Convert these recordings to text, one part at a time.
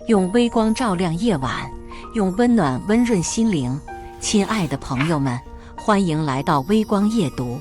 用微光照亮夜晚，用温暖温润心灵。亲爱的朋友们，欢迎来到微光夜读。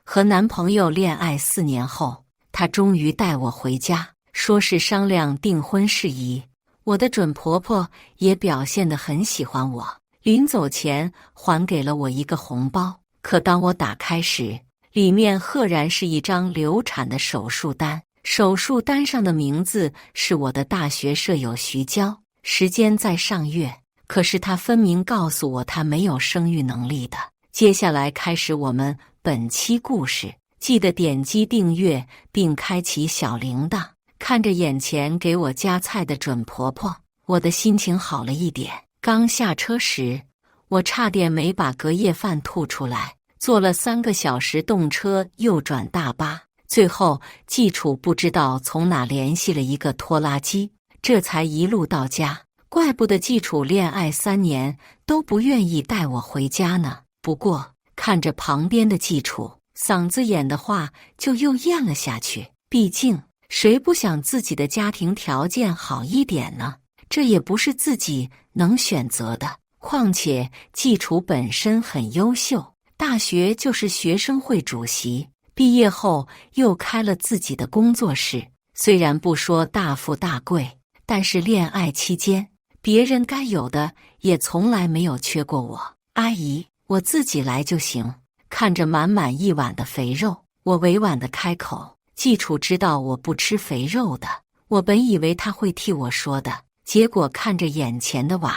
和男朋友恋爱4年后，他终于带我回家，说是商量订婚事宜。我的准婆婆也表现得很喜欢我，临走前还给了我一个红包。可当我打开时，里面赫然是一张流产的手术单。手术单上的名字是我的大学舍友徐娇，时间在上月。可是她分明告诉我她没有生育能力的。接下来开始我们本期故事，记得点击订阅并开启小铃铛。看着眼前给我夹菜的准婆婆，我的心情好了一点。刚下车时，我差点没把隔夜饭吐出来。坐了3个小时动车又转大巴，最后季楚不知道从哪联系了一个拖拉机，这才一路到家。怪不得季楚恋爱3年都不愿意带我回家呢。不过看着旁边的季楚，嗓子眼的话就又咽了下去。毕竟谁不想自己的家庭条件好一点呢？这也不是自己能选择的。况且季楚本身很优秀，大学就是学生会主席，毕业后又开了自己的工作室。虽然不说大富大贵，但是恋爱期间别人该有的也从来没有缺过我。阿姨，我自己来就行。看着满满一碗的肥肉，我委婉地开口。季楚知道我不吃肥肉的，我本以为他会替我说的，结果看着眼前的碗，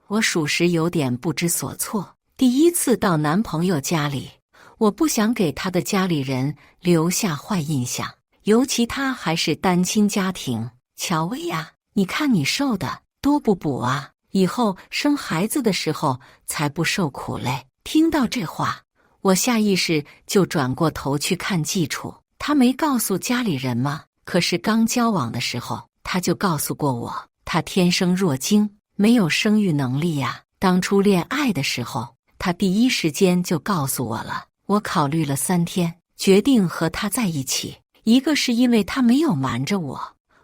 我属实有点不知所措。第一次到男朋友家里，我不想给他的家里人留下坏印象，尤其他还是单亲家庭。乔薇呀，你看你瘦的多不补啊，以后生孩子的时候才不受苦嘞。听到这话，我下意识就转过头去看季楚。他没告诉家里人吗？可是刚交往的时候，他就告诉过我，他天生弱精，没有生育能力呀。当初恋爱的时候，他第一时间就告诉我了。我考虑了3天，决定和他在一起。一个是因为他没有瞒着我，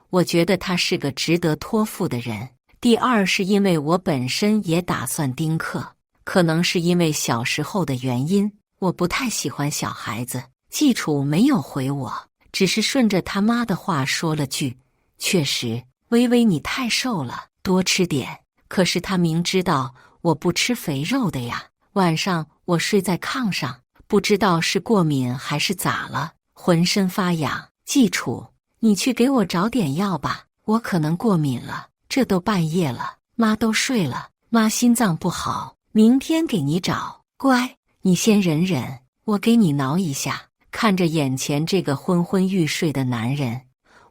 我觉得他是个值得托付的人。第二是因为我本身也打算丁克，可能是因为小时候的原因，我不太喜欢小孩子。季楚没有回我，只是顺着他妈的话说了句：确实，微微你太瘦了，多吃点。可是他明知道我不吃肥肉的呀。晚上我睡在炕上，不知道是过敏还是咋了，浑身发痒。季楚，你去给我找点药吧，我可能过敏了。这都半夜了，妈都睡了，妈心脏不好，明天给你找。乖，你先忍忍，我给你挠一下。看着眼前这个昏昏欲睡的男人，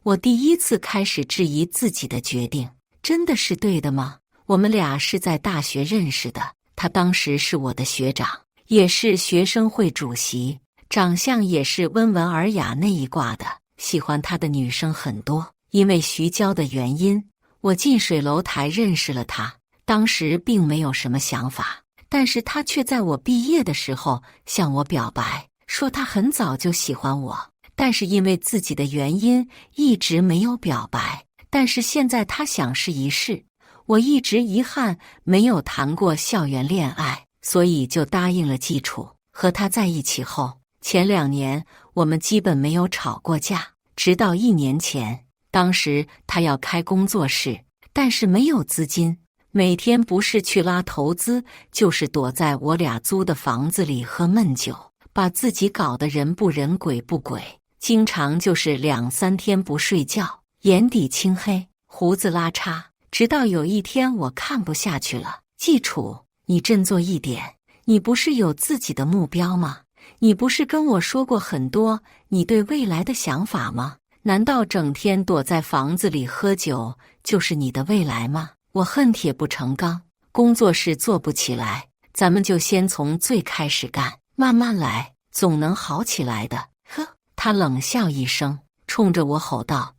我第一次开始质疑自己的决定，真的是对的吗？我们俩是在大学认识的，他当时是我的学长，也是学生会主席，长相也是温文尔雅那一挂的。喜欢他的女生很多，因为徐娇的原因，我近水楼台认识了他。当时并没有什么想法，但是他却在我毕业的时候向我表白，说他很早就喜欢我，但是因为自己的原因一直没有表白。但是现在他想试一试。我一直遗憾没有谈过校园恋爱，所以就答应了季楚。和他在一起后，前2年我们基本没有吵过架，直到1年前，当时他要开工作室，但是没有资金，每天不是去拉投资，就是躲在我俩租的房子里喝闷酒，把自己搞得人不人鬼不鬼，经常就是2、3天不睡觉，眼底青黑，胡子拉碴。直到有一天我看不下去了，季楚，你振作一点，你不是有自己的目标吗？你不是跟我说过很多你对未来的想法吗？难道整天躲在房子里喝酒就是你的未来吗？我恨铁不成钢，工作室做不起来，咱们就先从最开始干，慢慢来，总能好起来的。呵，他冷笑一声，冲着我吼道：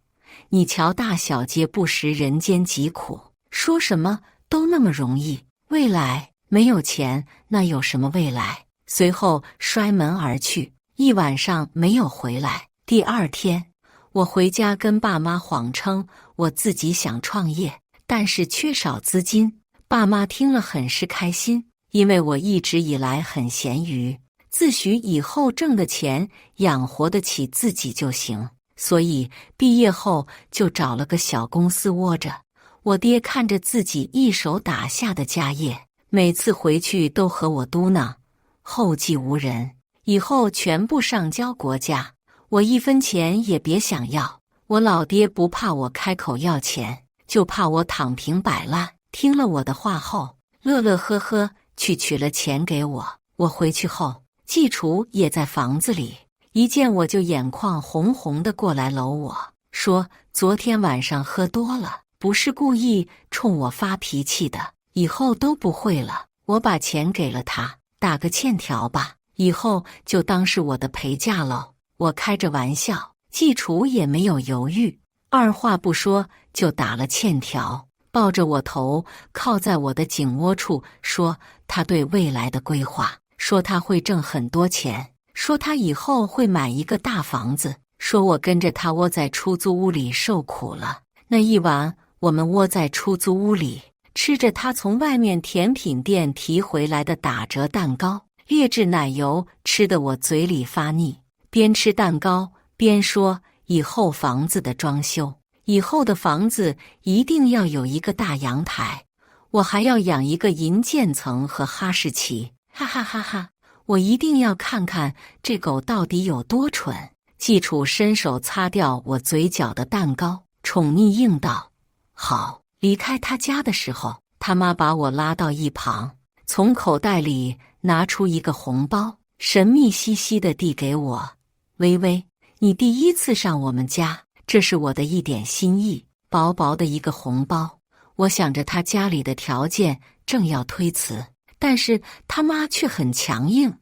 你瞧大小姐不识人间疾苦，说什么都那么容易，未来没有钱那有什么未来？随后摔门而去，一晚上没有回来。第2天我回家跟爸妈谎称我自己想创业，但是缺少资金。爸妈听了很是开心，因为我一直以来很闲鱼，自诩以后挣的钱养活得起自己就行，所以毕业后就找了个小公司窝着。我爹看着自己一手打下的家业，每次回去都和我嘟囔，后继无人，以后全部上交国家，我一分钱也别想要。我老爹不怕我开口要钱，就怕我躺平摆烂。听了我的话后，乐乐呵呵去取了钱给我。我回去后，季楚也在房子里，一见我就眼眶红红的过来搂我，说昨天晚上喝多了，不是故意冲我发脾气的，以后都不会了。我把钱给了他，打个欠条吧，以后就当是我的陪嫁喽。我开着玩笑，季楚也没有犹豫，二话不说就打了欠条，抱着我头靠在我的颈窝处，说他对未来的规划，说他会挣很多钱，说他以后会买一个大房子，说我跟着他窝在出租屋里受苦了。那一晚我们窝在出租屋里，吃着他从外面甜品店提回来的打折蛋糕，劣质奶油吃得我嘴里发腻，边吃蛋糕边说以后房子的装修，以后的房子一定要有一个大阳台，我还要养一个银渐层和哈士奇，哈哈哈哈！我一定要看看这狗到底有多蠢。季楚伸手擦掉我嘴角的蛋糕，宠溺应道：好。离开他家的时候，他妈把我拉到一旁，从口袋里拿出一个红包，神秘兮兮地递给我。微微，你第一次上我们家，这是我的一点心意，薄薄的一个红包。我想着他家里的条件，正要推辞，但是他妈却很强硬，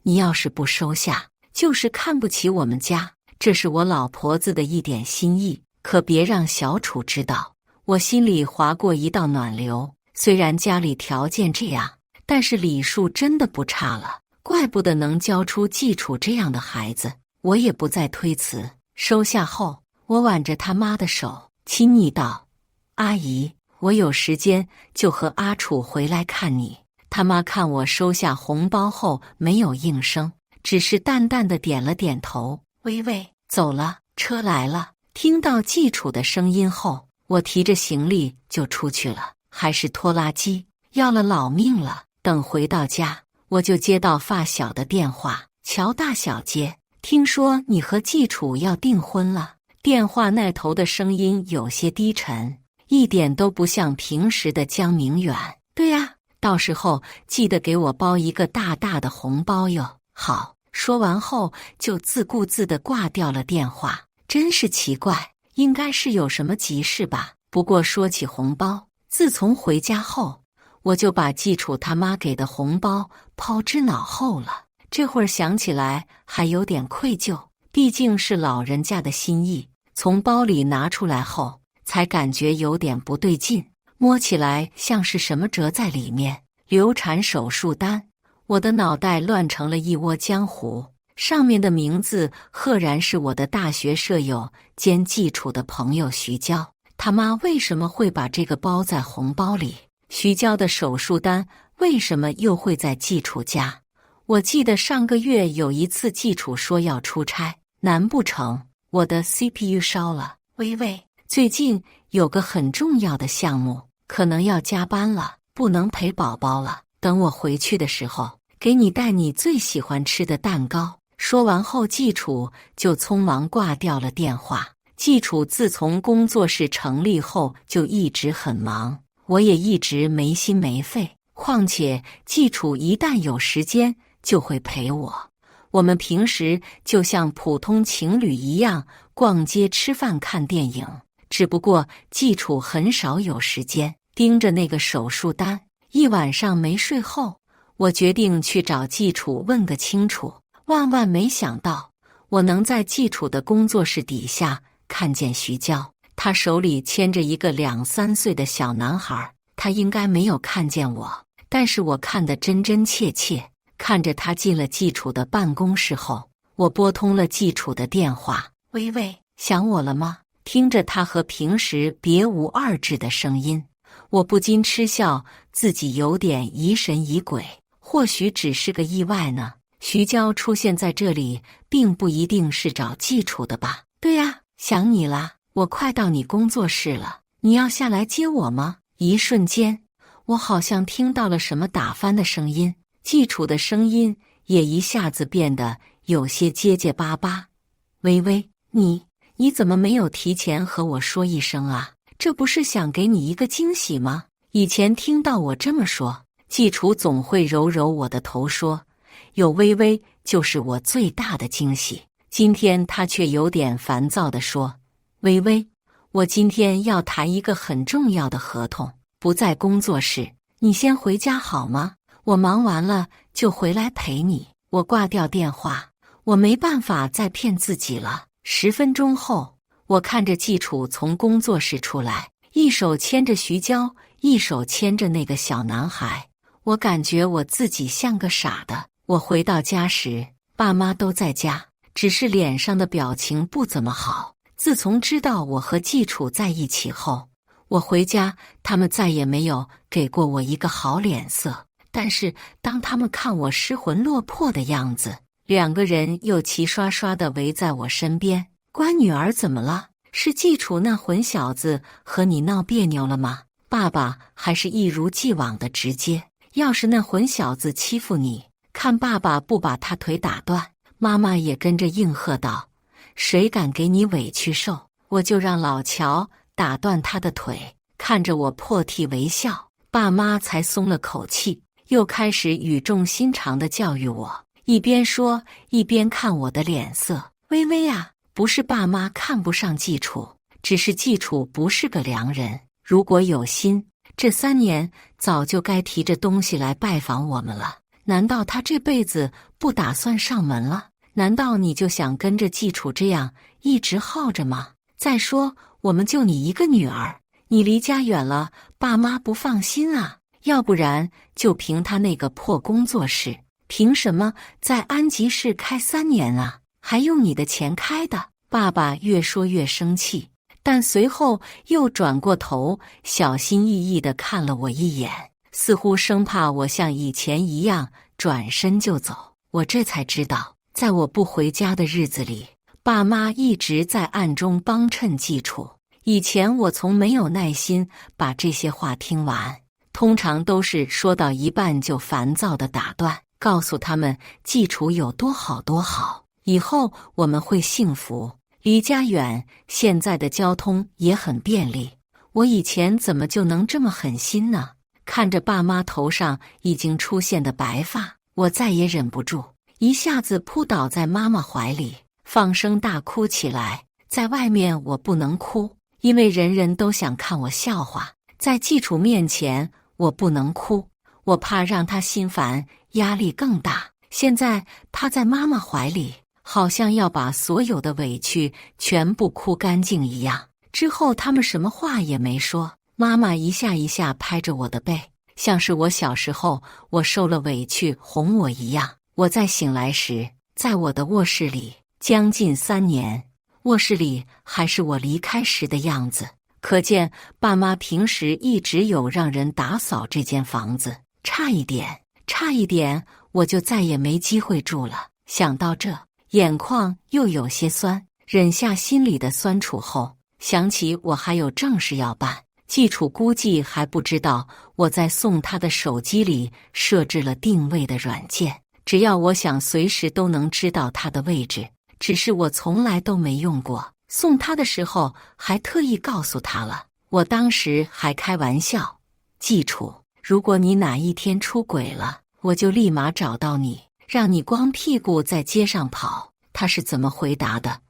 你要是不收下，就是看不起我们家，这是我老婆子的一点心意，可别让小楚知道。我心里划过一道暖流，虽然家里条件这样，但是礼数真的不差了，怪不得能教出季楚这样的孩子。我也不再推辞，收下后，我挽着他妈的手，亲昵道：阿姨，我有时间就和阿楚回来看你。他妈看我收下红包后没有应声，只是淡淡的点了点头。微微，走了，车来了。听到季楚的声音后，我提着行李就出去了，还是拖拉机，要了老命了。等回到家，我就接到发小的电话：乔大小姐，听说你和季楚要订婚了。电话那头的声音有些低沉，一点都不像平时的江明远。对呀，到时候记得给我包一个大大的红包哟。好，说完后就自顾自地挂掉了电话。真是奇怪，应该是有什么急事吧。不过说起红包，自从回家后，我就把季楚他妈给的红包抛之脑后了。这会儿想起来还有点愧疚，毕竟是老人家的心意。从包里拿出来后，才感觉有点不对劲，摸起来像是什么折在里面。流产手术单，我的脑袋乱成了一窝浆糊。上面的名字赫然是我的大学舍友兼季楚的朋友徐娇。他妈为什么会把这个包在红包里？徐娇的手术单为什么又会在季楚家？我记得上个月有一次季楚说要出差，难不成我的 CPU 烧了？微微，最近有个很重要的项目，可能要加班了，不能陪宝宝了。等我回去的时候，给你带你最喜欢吃的蛋糕。说完后，季楚就匆忙挂掉了电话。季楚自从工作室成立后就一直很忙，我也一直没心没肺。况且季楚一旦有时间就会陪我，我们平时就像普通情侣一样逛街、吃饭、看电影。只不过季楚很少有时间盯着那个手术单，一晚上没睡后，我决定去找季楚问个清楚。万万没想到，我能在季楚的工作室底下看见徐娇，他手里牵着一个2、3岁的小男孩。他应该没有看见我，但是我看得真真切切。看着他进了季楚的办公室后，我拨通了季楚的电话：微微，想我了吗？听着他和平时别无二致的声音，我不禁嗤笑，自己有点疑神疑鬼，或许只是个意外呢。徐娇出现在这里，并不一定是找季楚的吧？对呀，想你啦，我快到你工作室了，你要下来接我吗？一瞬间，我好像听到了什么打翻的声音，季楚的声音也一下子变得有些结结巴巴。微微，你怎么没有提前和我说一声啊？这不是想给你一个惊喜吗？以前听到我这么说，季楚总会揉揉我的头说，有微微就是我最大的惊喜。今天他却有点烦躁地说，微微，我今天要谈一个很重要的合同，不在工作室，你先回家好吗？我忙完了就回来陪你。我挂掉电话，我没办法再骗自己了。10分钟后，我看着季楚从工作室出来，一手牵着徐娇，一手牵着那个小男孩。我感觉我自己像个傻的。我回到家时，爸妈都在家，只是脸上的表情不怎么好。自从知道我和季楚在一起后，我回家，他们再也没有给过我一个好脸色。但是当他们看我失魂落魄的样子，2个人又齐刷刷地围在我身边。乖女儿怎么了？是季楚那混小子和你闹别扭了吗？爸爸还是一如既往的直接，要是那混小子欺负你，看爸爸不把他腿打断。妈妈也跟着应和道，谁敢给你委屈受，我就让老乔打断他的腿。看着我破涕为笑，爸妈才松了口气，又开始语重心长地教育我，一边说一边看我的脸色。微微啊，不是爸妈看不上季楚，只是季楚不是个良人，如果有心，这3年早就该提着东西来拜访我们了。难道他这辈子不打算上门了？难道你就想跟着季楚这样一直耗着吗？再说我们就你一个女儿，你离家远了，爸妈不放心啊。要不然就凭他那个破工作室，凭什么在安吉市开3年啊？还用你的钱开的？爸爸越说越生气，但随后又转过头，小心翼翼地看了我一眼，似乎生怕我像以前一样转身就走。我这才知道，在我不回家的日子里，爸妈一直在暗中帮衬季楚。以前我从没有耐心把这些话听完，通常都是说到一半就烦躁地打断，告诉他们季楚有多好多好，以后我们会幸福。离家远，现在的交通也很便利，我以前怎么就能这么狠心呢？看着爸妈头上已经出现的白发，我再也忍不住，一下子扑倒在妈妈怀里，放声大哭起来。在外面我不能哭，因为人人都想看我笑话。在季楚面前我不能哭，我怕让他心烦，压力更大。现在他在妈妈怀里，好像要把所有的委屈全部哭干净一样。之后他们什么话也没说，妈妈一下一下拍着我的背，像是我小时候我受了委屈哄我一样。我再醒来时，在我的卧室里，将近3年，卧室里还是我离开时的样子。可见爸妈平时一直有让人打扫这间房子，差一点我就再也没机会住了。想到这，眼眶又有些酸，忍下心里的酸楚后，想起我还有正事要办。季楚估计还不知道我在送他的手机里设置了定位的软件，只要我想随时都能知道他的位置，只是我从来都没用过。送他的时候还特意告诉他了，我当时还开玩笑，季楚，如果你哪一天出轨了，我就立马找到你，让你光屁股在街上跑。他是怎么回答的？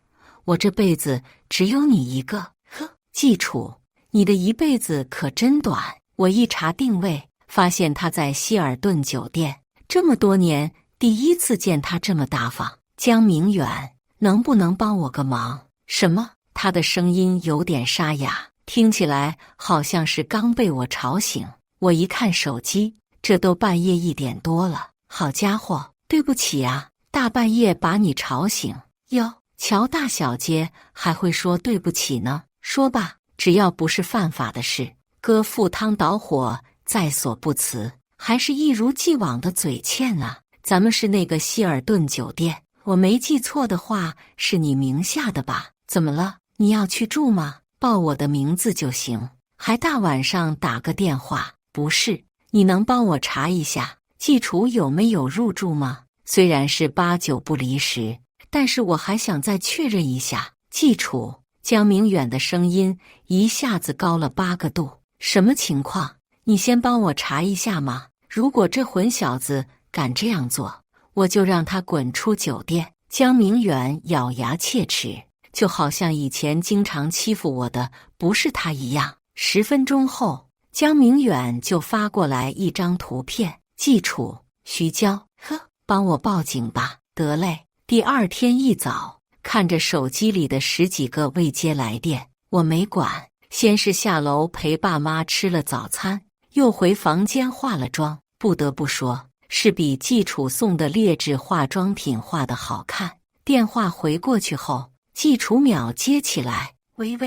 我这辈子只有你一个。呵，季楚，你的一辈子可真短。我一查定位，发现他在希尔顿酒店，这么多年第一次见他这么大方。江明远，能不能帮我个忙？什么？他的声音有点沙哑，听起来好像是刚被我吵醒。我一看手机，这都半夜1点多了。好家伙，对不起啊，大半夜把你吵醒。哟，乔大小姐还会说对不起呢？说吧，只要不是犯法的事，哥赴汤蹈火，在所不辞，还是一如既往的嘴欠啊。咱们是那个希尔顿酒店，我没记错的话，是你名下的吧？怎么了？你要去住吗？报我的名字就行，还大晚上打个电话？不是，你能帮我查一下季楚有没有入住吗？虽然是8、9不离10，但是我还想再确认一下。季楚，江明远的声音一下子高了8个度。什么情况？你先帮我查一下嘛。如果这混小子敢这样做，我就让他滚出酒店。江明远咬牙切齿，就好像以前经常欺负我的不是他一样。10分钟后，江明远就发过来一张图片。季楚，徐娇，帮我报警吧。得嘞。第二天一早，看着手机里的10几个未接来电，我没管，先是下楼陪爸妈吃了早餐，又回房间化了妆。不得不说，是比季楚送的劣质化妆品画的好看。电话回过去后，季楚秒接起来：喂，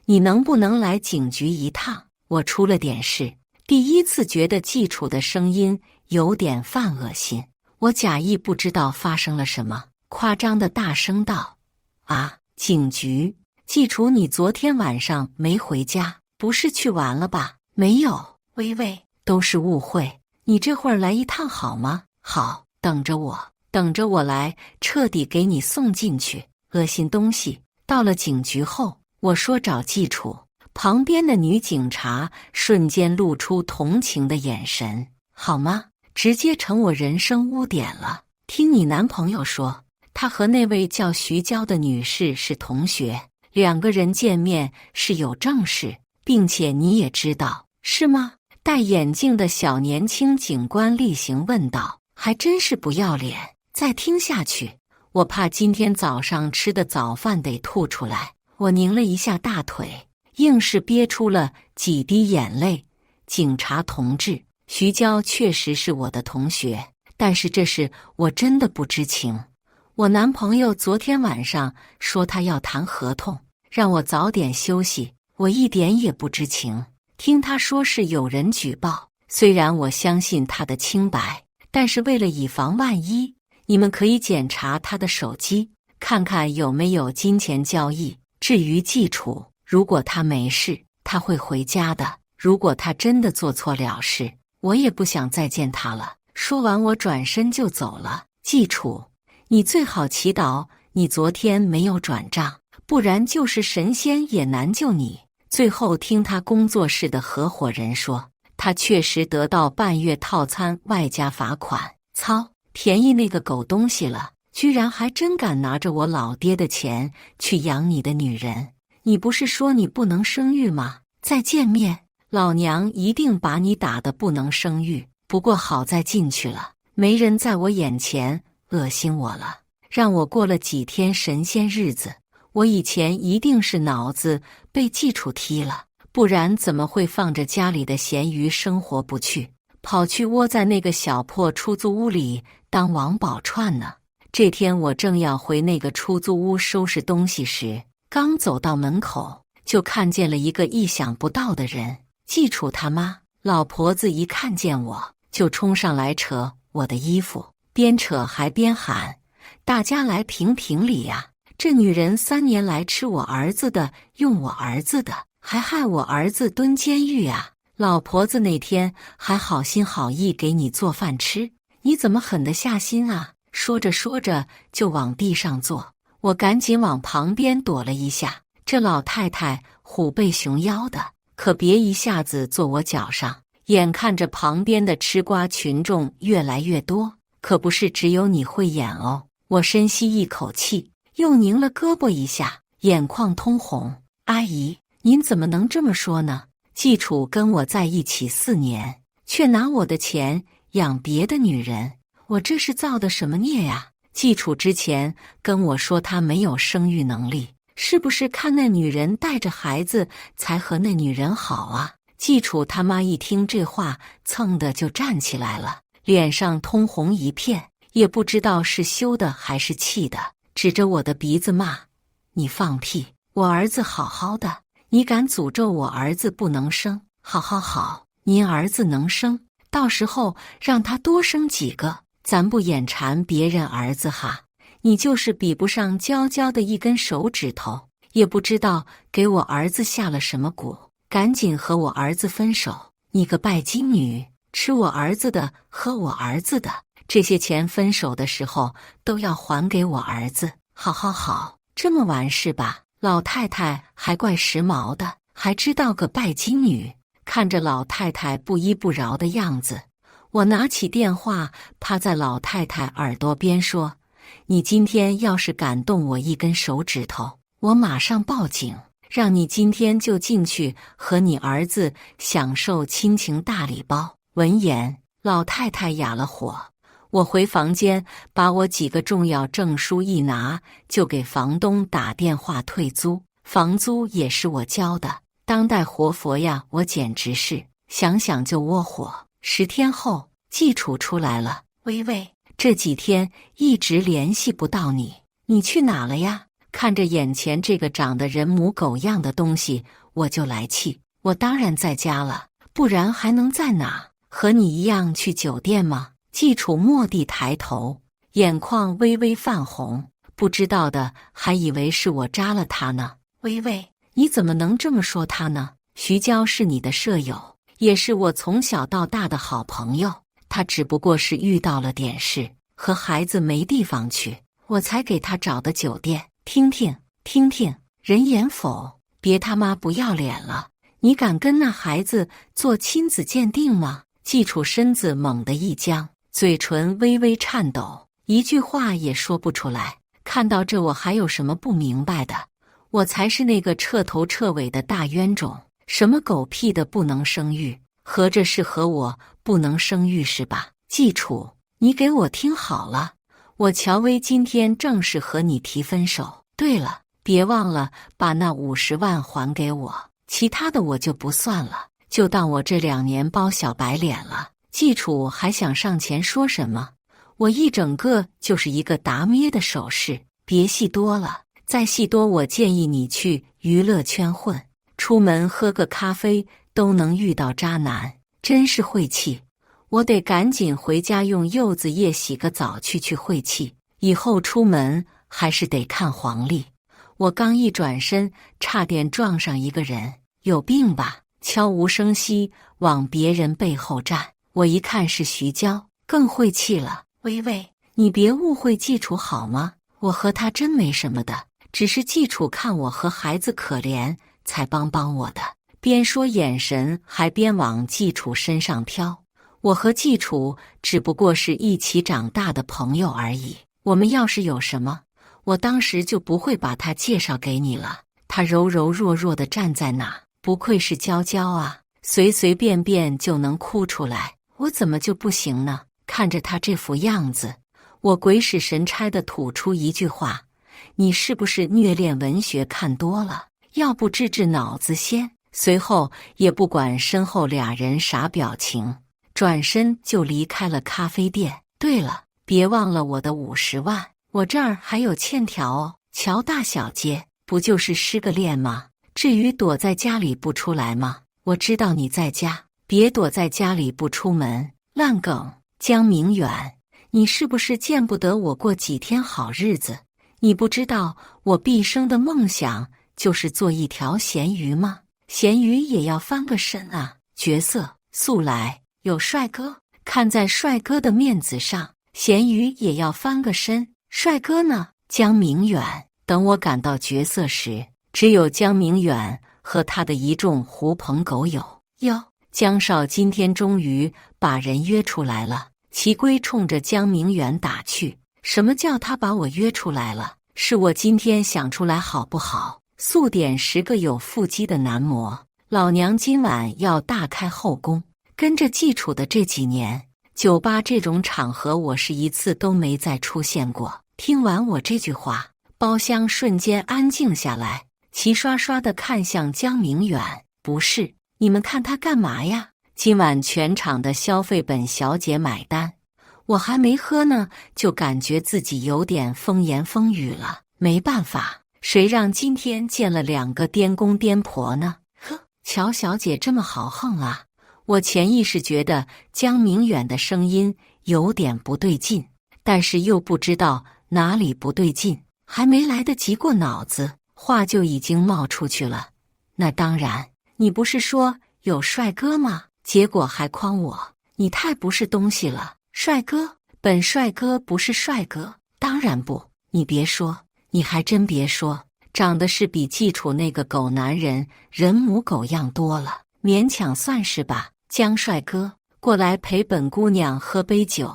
你能不能来警局一趟？我出了点事。第一次觉得季楚的声音有点犯恶心，我假意不知道发生了什么，夸张的大声道：啊，警局？季楚，你昨天晚上没回家，不是去玩了吧？没有，喂，都是误会。你这会儿来一趟好吗？好，等着我来，彻底给你送进去，恶心东西。到了警局后，我说找季楚，旁边的女警察瞬间露出同情的眼神。好吗？直接成我人生污点了。听你男朋友说，他和那位叫徐娇的女士是同学，2个人见面是有正事，并且你也知道，是吗？戴眼镜的小年轻警官例行问道。还真是不要脸，再听下去，我怕今天早上吃的早饭得吐出来。我拧了一下大腿，硬是憋出了几滴眼泪。警察同志，徐娇确实是我的同学，但是这事我真的不知情。我男朋友昨天晚上说他要谈合同，让我早点休息，我一点也不知情。听他说是有人举报，虽然我相信他的清白，但是为了以防万一，你们可以检查他的手机，看看有没有金钱交易。至于季楚，如果他没事，他会回家的。如果他真的做错了事，我也不想再见他了。说完，我转身就走了。季楚，你最好祈祷你昨天没有转账，不然就是神仙也难救你。最后听他工作室的合伙人说，他确实得到半月套餐外加罚款。操，便宜那个狗东西了，居然还真敢拿着我老爹的钱去养你的女人。你不是说你不能生育吗？再见面，老娘一定把你打得不能生育。不过好在进去了，没人在我眼前恶心我了，让我过了几天神仙日子。我以前一定是脑子被季楚踢了，不然怎么会放着家里的咸鱼生活不去，跑去窝在那个小破出租屋里当王宝钏呢？这天我正要回那个出租屋收拾东西时，刚走到门口，就看见了一个意想不到的人。季楚他妈！老婆子一看见我，就冲上来扯我的衣服，边扯还边喊：大家来评评理呀！这女人3年来吃我儿子的，用我儿子的，还害我儿子蹲监狱啊！老婆子那天还好心好意给你做饭吃，你怎么狠得下心啊？说着说着就往地上坐，我赶紧往旁边躲了一下。这老太太虎背熊腰的，可别一下子坐我脚上。眼看着旁边的吃瓜群众越来越多，可不是只有你会演哦。我深吸一口气，又拧了胳膊一下，眼眶通红。阿姨，您怎么能这么说呢？季楚跟我在一起4年，却拿我的钱养别的女人，我这是造的什么孽呀？季楚之前跟我说他没有生育能力，是不是看那女人带着孩子才和那女人好啊？季楚他妈一听这话，蹭的就站起来了，脸上通红一片，也不知道是羞的还是气的，指着我的鼻子骂：你放屁！我儿子好好的，你敢诅咒我儿子不能生？好好好，您儿子能生，到时候让他多生几个，咱不眼馋别人儿子哈。你就是比不上娇娇的一根手指头，也不知道给我儿子下了什么蛊，赶紧和我儿子分手！你个拜金女，吃我儿子的，喝我儿子的，这些钱分手的时候都要还给我儿子。好好好，这么完事吧？老太太还怪时髦的，还知道个拜金女。看着老太太不依不饶的样子，我拿起电话，趴在老太太耳朵边说：你今天要是敢动我一根手指头，我马上报警，让你今天就进去和你儿子享受亲情大礼包。闻言，老太太哑了火。我回房间，把我几个重要证书一拿，就给房东打电话退租。房租也是我交的，当代活佛呀，我简直是想想就窝火。10天后，季楚出来了。微微，这几天一直联系不到你，你去哪了呀？看着眼前这个长得人模狗样的东西，我就来气。我当然在家了，不然还能在哪？和你一样去酒店吗？季楚蓦地抬头，眼眶微微泛红，不知道的还以为是我扎了他呢。微微，你怎么能这么说他呢？徐娇是你的舍友，也是我从小到大的好朋友，他只不过是遇到了点事，和孩子没地方去，我才给他找的酒店。听听，人言否？别他妈不要脸了！你敢跟那孩子做亲子鉴定吗？季楚身子猛地一僵，嘴唇微微颤抖，一句话也说不出来。看到这，我还有什么不明白的？我才是那个彻头彻尾的大冤种，什么狗屁的不能生育，合着是和我不能生育是吧？季楚，你给我听好了，我乔薇今天正式和你提分手。对了，别忘了把那50万还给我，其他的我就不算了，就当我这2年包小白脸了。季楚还想上前说什么，我一整个就是一个打咩的手势。别戏多了，再戏多我建议你去娱乐圈混，出门喝个咖啡都能遇到渣男，真是晦气。我得赶紧回家用柚子叶洗个澡去晦气，以后出门还是得看黄历。我刚一转身，差点撞上一个人，有病吧？悄无声息往别人背后站。我一看是徐娇，更晦气了。微微，你别误会季楚好吗？我和他真没什么的，只是季楚看我和孩子可怜，才帮我的。边说眼神还边往季楚身上飘。我和季楚只不过是一起长大的朋友而已，我们要是有什么，我当时就不会把他介绍给你了。他柔柔弱弱地站在那，不愧是娇娇啊，随随便便就能哭出来，我怎么就不行呢？看着他这副样子，我鬼使神差地吐出一句话：你是不是虐恋文学看多了？要不治脑子先。随后也不管身后俩人啥表情，转身就离开了咖啡店。对了，别忘了我的50万，我这儿还有欠条哦。乔大小姐，不就是失个恋吗？至于躲在家里不出来吗？我知道你在家，别躲在家里不出门。烂梗，江明远，你是不是见不得我过几天好日子？你不知道我毕生的梦想就是做一条咸鱼吗？咸鱼也要翻个身啊！角色素来有帅哥，看在帅哥的面子上，咸鱼也要翻个身。帅哥呢？江明远。等我赶到角色时，只有江明远和他的一众狐朋狗友。哟，江少今天终于把人约出来了。齐龟冲着江明远打去。什么叫他把我约出来了？是我今天想出来好不好？速点10个有腹肌的男模，老娘今晚要大开后宫。跟着季楚的这几年，酒吧这种场合我是一次都没再出现过。听完我这句话，包厢瞬间安静下来，齐刷刷地看向江明远。不是，你们看他干嘛呀？今晚全场的消费本小姐买单。我还没喝呢，就感觉自己有点风言风语了。没办法，谁让今天见了2个颠公颠婆呢？呵，乔小姐这么豪横啊！我潜意识觉得江明远的声音有点不对劲，但是又不知道哪里不对劲，还没来得及过脑子，话就已经冒出去了。那当然，你不是说有帅哥吗？结果还诓我，你太不是东西了。帅哥？本帅哥不是帅哥，当然不。你别说，你还真别说，长得是比季楚那个狗男人人模狗样多了，勉强算是吧。江帅哥，过来陪本姑娘喝杯酒。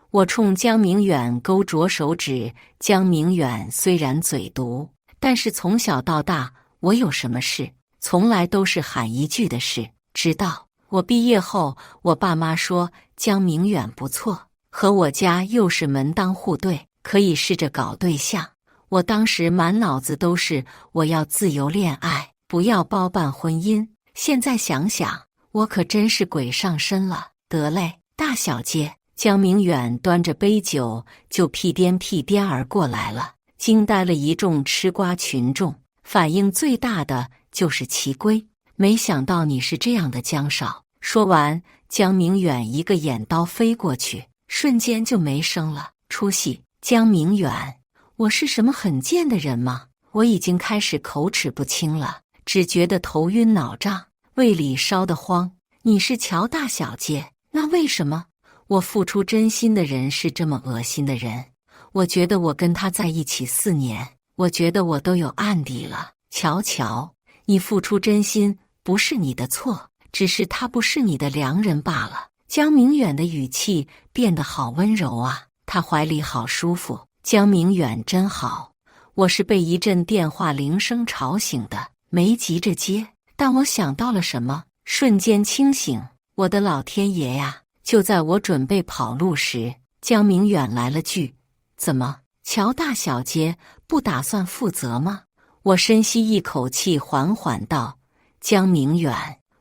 我冲江明远勾着手指。江明远虽然嘴毒，但是从小到大，我有什么事，从来都是喊一句的事。直到我毕业后，我爸妈说江明远不错，和我家又是门当户对，可以试着搞对象。我当时满脑子都是我要自由恋爱，不要包办婚姻。现在想想，我可真是鬼上身了。得嘞，大小姐。江明远端着杯酒就屁颠屁颠而过来了，惊呆了一众吃瓜群众。反应最大的就是齐龟，没想到你是这样的江少。说完，江明远一个眼刀飞过去，瞬间就没声了。出戏。江明远，我是什么很贱的人吗？我已经开始口齿不清了，只觉得头晕脑胀，胃里烧得慌。你是乔大小姐，那为什么我付出真心的人是这么恶心的人？我觉得我跟他在一起4年，我觉得我都有案底了。乔，你付出真心不是你的错，只是他不是你的良人罢了。江明远的语气变得好温柔啊，他怀里好舒服。江明远真好。我是被一阵电话铃声吵醒的，没急着接，但我想到了什么，瞬间清醒。我的老天爷呀！就在我准备跑路时，江明远来了句：怎么，乔大小姐不打算负责吗？我深吸一口气，缓缓道：江明远，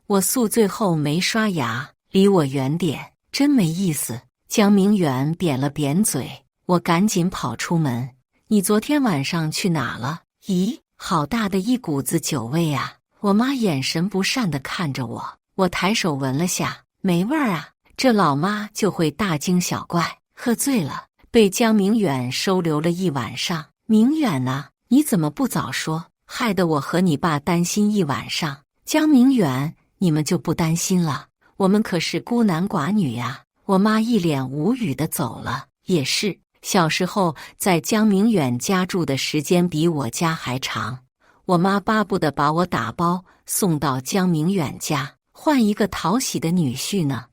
我宿醉后没刷牙，离我远点，真没意思。江明远扁了扁嘴，我赶紧跑出门。你昨天晚上去哪了？咦，好大的一股子酒味啊！我妈眼神不善地看着我，我抬手闻了下，没味儿啊。这老妈就会大惊小怪，喝醉了，被江明远收留了一晚上。明远啊，你怎么不早说，害得我和你爸担心一晚上。江明远，你们就不担心了？我们可是孤男寡女呀。我妈一脸无语地走了。也是，小时候在江明远家住的时间比我家还长，我妈巴不得把我打包送到江明远家，换一个讨喜的女婿呢。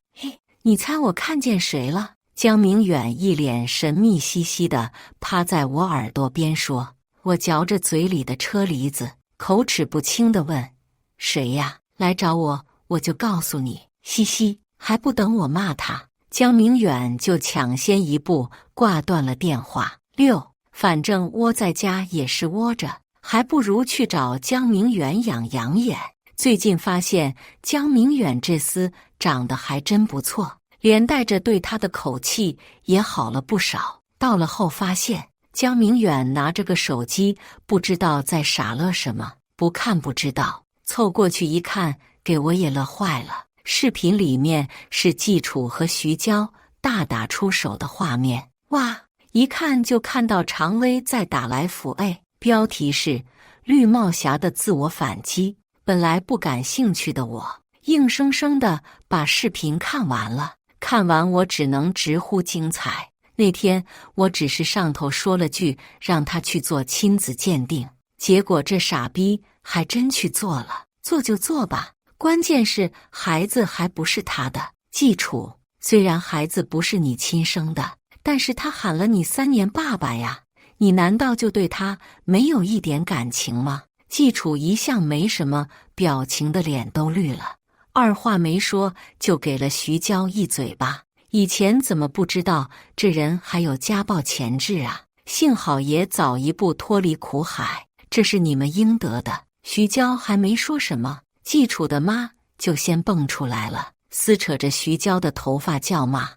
你猜我看见谁了？江明远一脸神秘兮兮的趴在我耳朵边说。我嚼着嘴里的车厘子，口齿不清地问：谁呀？来找我，我就告诉你。嘻嘻，还不等我骂他，江明远就抢先一步挂断了电话。反正窝在家也是窝着，还不如去找江明远养养眼。最近发现江明远这厮长得还真不错，连带着对他的口气也好了不少。到了后发现，江明远拿着个手机，不知道在傻乐什么，不看不知道。凑过去一看，给我也乐坏了。视频里面是季楚和徐娇大打出手的画面，哇！一看就看到常威在打来福 A， 标题是绿帽侠的自我反击。本来不感兴趣的我，硬生生的把视频看完了。看完我只能直呼精彩。那天我只是上头说了句让他去做亲子鉴定，结果这傻逼还真去做了。做就做吧，关键是孩子还不是他的。记楚，虽然孩子不是你亲生的，但是他喊了你3年爸爸呀，你难道就对他没有一点感情吗？季楚一向没什么表情的脸都绿了，二话没说就给了徐娇一嘴巴。以前怎么不知道这人还有家暴前置啊？幸好也早一步脱离苦海，这是你们应得的。徐娇还没说什么，季楚的妈就先蹦出来了，撕扯着徐娇的头发叫骂：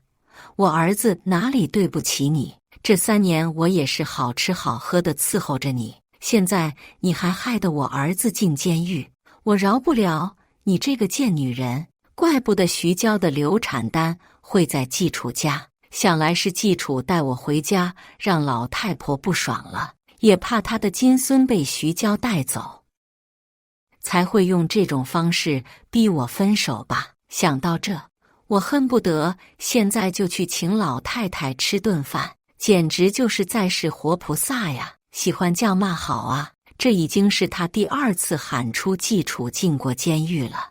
我儿子哪里对不起你？这3年我也是好吃好喝的伺候着你，现在你还害得我儿子进监狱，我饶不了你这个贱女人，怪不得徐娇的流产单会在季楚家，想来是季楚带我回家，让老太婆不爽了，也怕她的金孙被徐娇带走，才会用这种方式逼我分手吧。想到这，我恨不得现在就去请老太太吃顿饭，简直就是在世活菩萨呀！喜欢叫骂好啊，这已经是他第2次喊出季楚进过监狱了。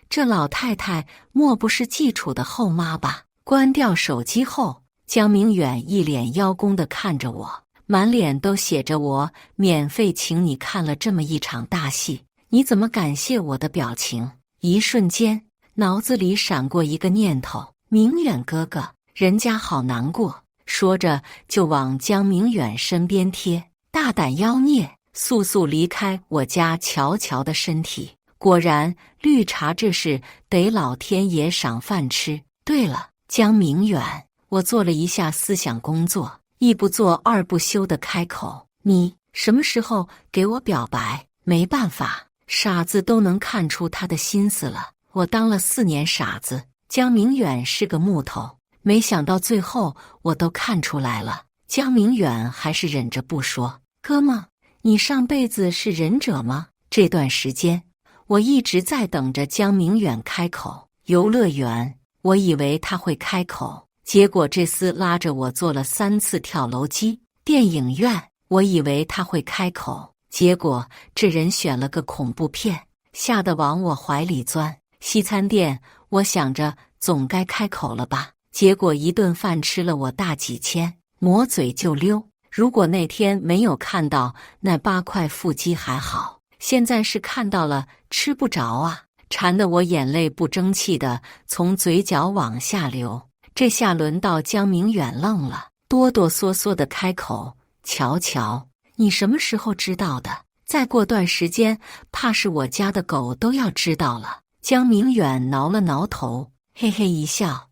这老太太莫不是季楚的后妈吧？关掉手机后，江明远一脸邀功地看着我，满脸都写着我免费请你看了这么一场大戏，你怎么感谢我的表情。一瞬间，脑子里闪过一个念头：明远哥哥，人家好难过。说着就往江明远身边贴，大胆妖孽，速速离开我家乔乔的身体。果然，绿茶这是得老天爷赏饭吃。对了，江明远，我做了一下思想工作，一不做二不休的开口：你什么时候给我表白？没办法，傻子都能看出他的心思了。我当了4年傻子，江明远是个木头，没想到最后我都看出来了。江明远还是忍着不说。哥们，你上辈子是忍者吗？这段时间我一直在等着江明远开口。游乐园，我以为他会开口，结果这厮拉着我做了3次跳楼机。电影院，我以为他会开口，结果这人选了个恐怖片，吓得往我怀里钻。西餐店，我想着总该开口了吧，结果一顿饭吃了我大几千，抹嘴就溜。如果那天没有看到那8块腹肌还好，现在是看到了吃不着啊，馋得我眼泪不争气的从嘴角往下流。这下轮到江明远愣了，哆哆嗦嗦的开口：乔乔，你什么时候知道的？再过段时间，怕是我家的狗都要知道了。江明远挠了挠头，嘿嘿一笑：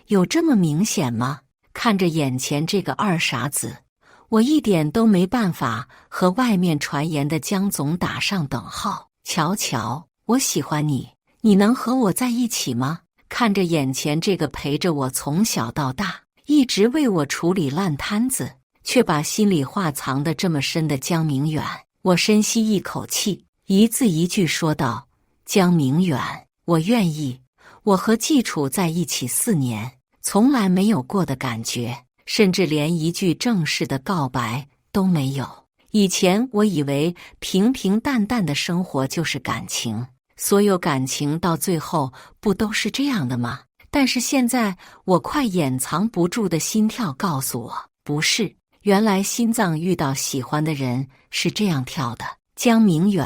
有这么明显吗？看着眼前这个二傻子，我一点都没办法和外面传言的江总打上等号。乔乔，我喜欢你，你能和我在一起吗？看着眼前这个陪着我从小到大，一直为我处理烂摊子，却把心里话藏得这么深的江明远，我深吸一口气，一字一句说道：江明远，我愿意。我和季楚在一起4年，从来没有过的感觉，甚至连一句正式的告白都没有。以前我以为平平淡淡的生活就是感情，所有感情到最后不都是这样的吗？但是现在我快掩藏不住的心跳告诉我，不是，原来心脏遇到喜欢的人是这样跳的。江明远，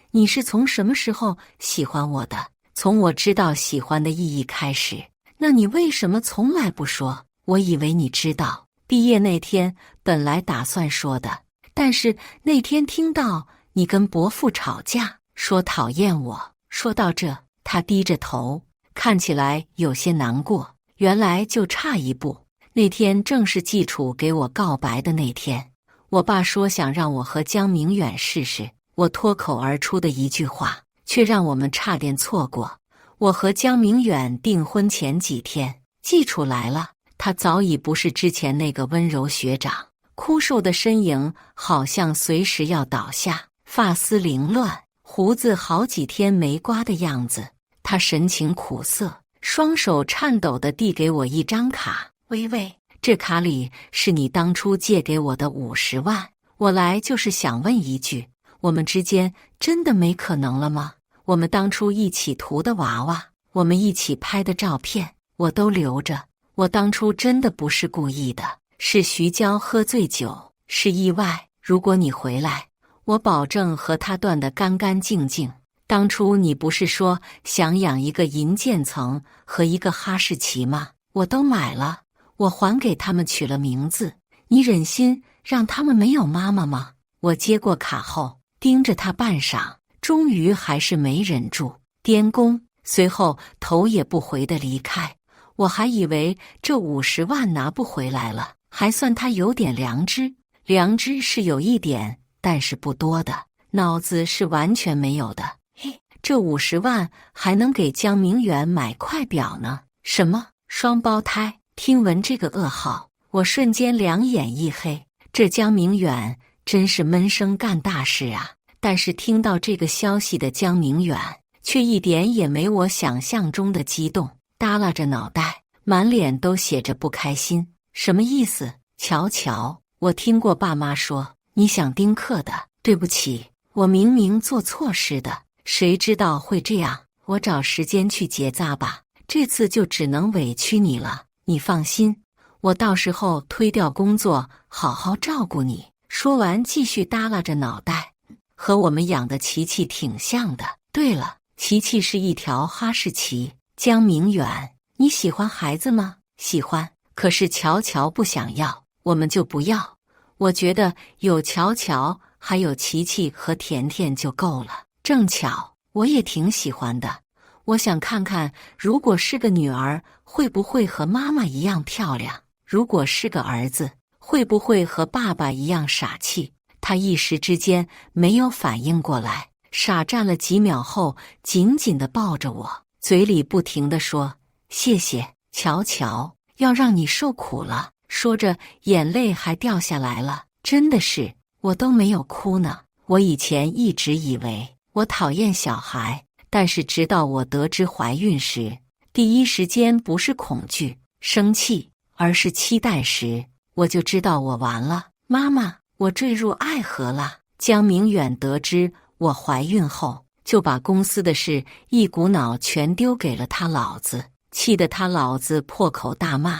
你是从什么时候喜欢我的？从我知道喜欢的意义开始。那你为什么从来不说？我以为你知道。毕业那天本来打算说的，但是那天听到你跟伯父吵架，说讨厌我。说到这，他低着头，看起来有些难过。原来就差一步，那天正是季楚给我告白的那天。我爸说想让我和江明远试试，我脱口而出的一句话，却让我们差点错过。我和江明远订婚前几天，季楚来了，他早已不是之前那个温柔学长，枯瘦的身影好像随时要倒下，发丝凌乱，胡子好几天没刮的样子。他神情苦涩，双手颤抖地递给我一张卡：微微，这卡里是你当初借给我的50万，我来就是想问一句，我们之间真的没可能了吗？我们当初一起涂的娃娃，我们一起拍的照片，我都留着。我当初真的不是故意的，是徐娇喝醉酒，是意外。如果你回来，我保证和他断得干干净净。当初你不是说想养一个银渐层和一个哈士奇吗？我都买了，我还给他们取了名字。你忍心让他们没有妈妈吗？我接过卡后，盯着他半晌，终于还是没忍住，颠躬，随后头也不回地离开。我还以为这50万拿不回来了，还算他有点良知。良知是有一点，但是不多的，脑子是完全没有的。嘿，这50万还能给江明远买块表呢。什么双胞胎？听闻这个噩耗，我瞬间两眼一黑。这江明远真是闷声干大事啊！但是听到这个消息的江明远却一点也没我想象中的激动，耷拉着脑袋，满脸都写着不开心。什么意思？乔乔，我听过爸妈说你想丁克的，对不起，我明明做错事的，谁知道会这样？我找时间去结扎吧，这次就只能委屈你了。你放心，我到时候推掉工作，好好照顾你。说完继续耷拉着脑袋，和我们养的琪琪挺像的。对了，琪琪是一条哈士奇。江明远，你喜欢孩子吗？喜欢，可是乔乔不想要，我们就不要。我觉得有乔乔还有琪琪和甜甜就够了。正巧我也挺喜欢的，我想看看如果是个女儿会不会和妈妈一样漂亮，如果是个儿子会不会和爸爸一样傻气。他一时之间没有反应过来，傻站了几秒后紧紧地抱着我，嘴里不停地说谢谢乔乔，要让你受苦了。说着眼泪还掉下来了。真的是，我都没有哭呢。我以前一直以为我讨厌小孩，但是直到我得知怀孕时，第一时间不是恐惧、生气，而是期待时，我就知道我完了。妈妈，我坠入爱河了。江明远得知我怀孕后，就把公司的事一股脑全丢给了他老子，气得他老子破口大骂。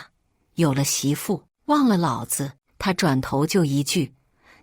有了媳妇，忘了老子。他转头就一句：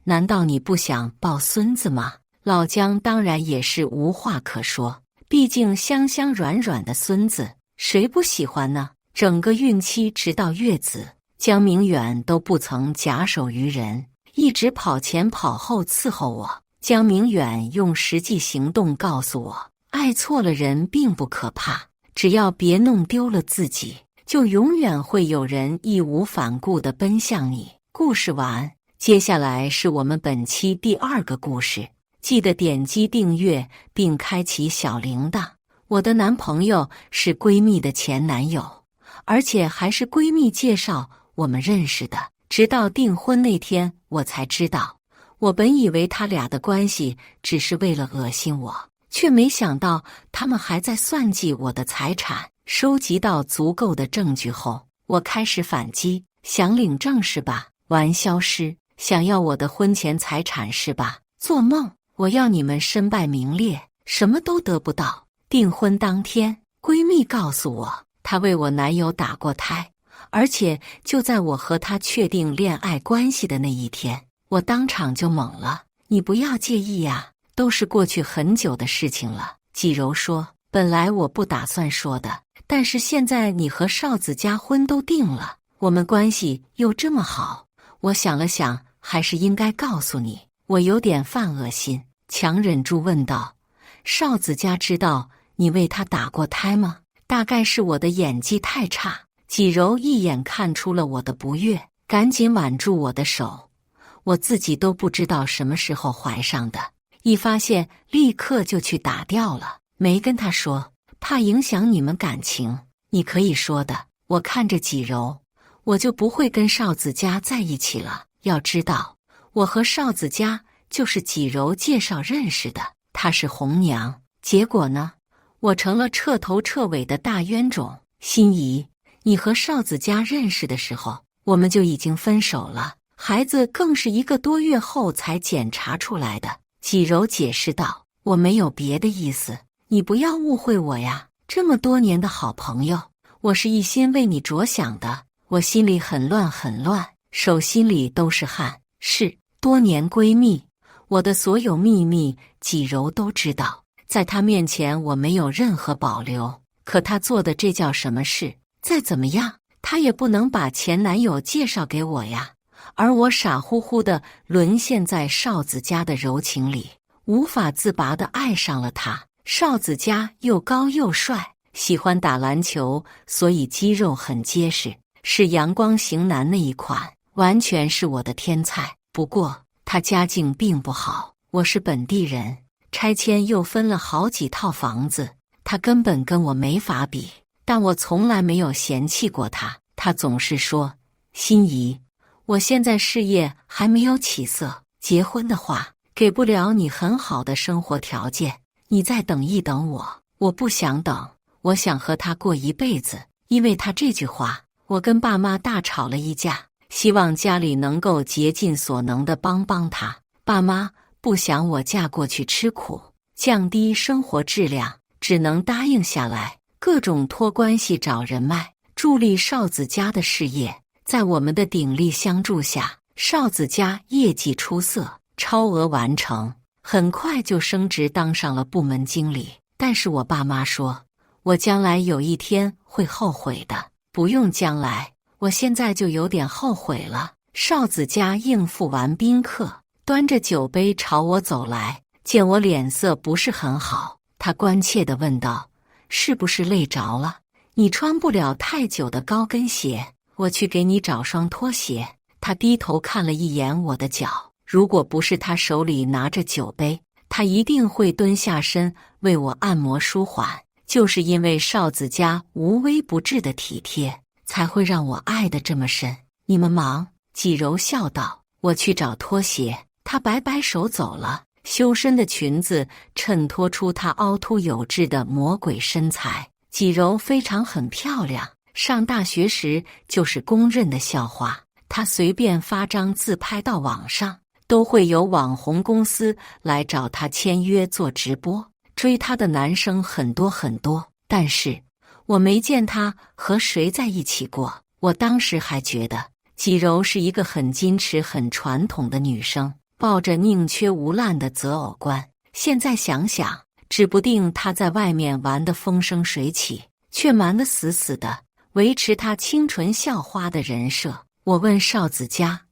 难道你不想抱孙子吗？老江当然也是无话可说，毕竟香香软软的孙子，谁不喜欢呢？整个孕期直到月子，江明远都不曾假手于人，一直跑前跑后伺候我。江明远用实际行动告诉我，爱错了人并不可怕，只要别弄丢了自己，就永远会有人义无反顾地奔向你。故事完，接下来是我们本期第2个故事，记得点击订阅并开启小铃铛。我的男朋友是闺蜜的前男友，而且还是闺蜜介绍我们认识的。直到订婚那天，我才知道，我本以为他俩的关系只是为了恶心我，却没想到他们还在算计我的财产。收集到足够的证据后，我开始反击。想领证是吧？玩消失。想要我的婚前财产是吧？做梦！我要你们身败名裂，什么都得不到。订婚当天，闺蜜告诉我，她为我男友打过胎，而且就在我和他确定恋爱关系的那一天，我当场就懵了。你不要介意呀，都是过去很久的事情了。纪柔说，本来我不打算说的，但是现在你和少子家婚都定了，我们关系又这么好，我想了想，还是应该告诉你。我有点犯恶心，强忍住问道，少子家知道你为他打过胎吗？大概是我的演技太差。纪柔一眼看出了我的不悦，赶紧挽住我的手。我自己都不知道什么时候怀上的，一发现立刻就去打掉了，没跟他说，怕影响你们感情。你可以说的。我看着纪柔，我就不会跟少子家在一起了。要知道，我和少子家就是纪柔介绍认识的，她是红娘。结果呢，我成了彻头彻尾的大冤种。心怡，你和少子家认识的时候，我们就已经分手了，孩子更是1个多月后才检查出来的。纪柔解释道，我没有别的意思，你不要误会我呀，这么多年的好朋友，我是一心为你着想的。我心里很乱很乱，手心里都是汗。是，多年闺蜜，我的所有秘密纪柔都知道，在她面前我没有任何保留。可她做的这叫什么事？再怎么样，她也不能把前男友介绍给我呀。而我傻乎乎的沦陷在少子家的柔情里，无法自拔地爱上了他。少子家又高又帅，喜欢打篮球，所以肌肉很结实，是阳光型男那一款，完全是我的天菜。不过他家境并不好，我是本地人，拆迁又分了好几套房子，他根本跟我没法比。但我从来没有嫌弃过他，他总是说：心怡，我现在事业还没有起色，结婚的话给不了你很好的生活条件，你再等一等我。我不想等，我想和他过一辈子。因为他这句话，我跟爸妈大吵了一架，希望家里能够竭尽所能的帮帮他。爸妈不想我嫁过去吃苦，降低生活质量，只能答应下来，各种托关系找人脉，助力少子家的事业。在我们的鼎力相助下，少子家业绩出色，超额完成，很快就升职当上了部门经理。但是我爸妈说，我将来有一天会后悔的。不用将来，我现在就有点后悔了。少子家应付完宾客，端着酒杯朝我走来，见我脸色不是很好，他关切地问道：是不是累着了？你穿不了太久的高跟鞋，我去给你找双拖鞋。他低头看了一眼我的脚，如果不是他手里拿着酒杯，他一定会蹲下身为我按摩舒缓。就是因为少子家无微不至的体贴，才会让我爱得这么深。你们忙。纪柔笑道，我去找拖鞋。他摆摆手走了，修身的裙子衬托出她凹凸有致的魔鬼身材。纪柔非常很漂亮，上大学时就是公认的校花。她随便发张自拍到网上，都会有网红公司来找她签约做直播。追她的男生很多很多，但是我没见她和谁在一起过。我当时还觉得纪柔是一个很矜持很传统的女生，抱着宁缺毋滥的择偶观。现在想想，指不定她在外面玩得风生水起，却瞒得死死的，维持她清纯校花的人设。我问少子家，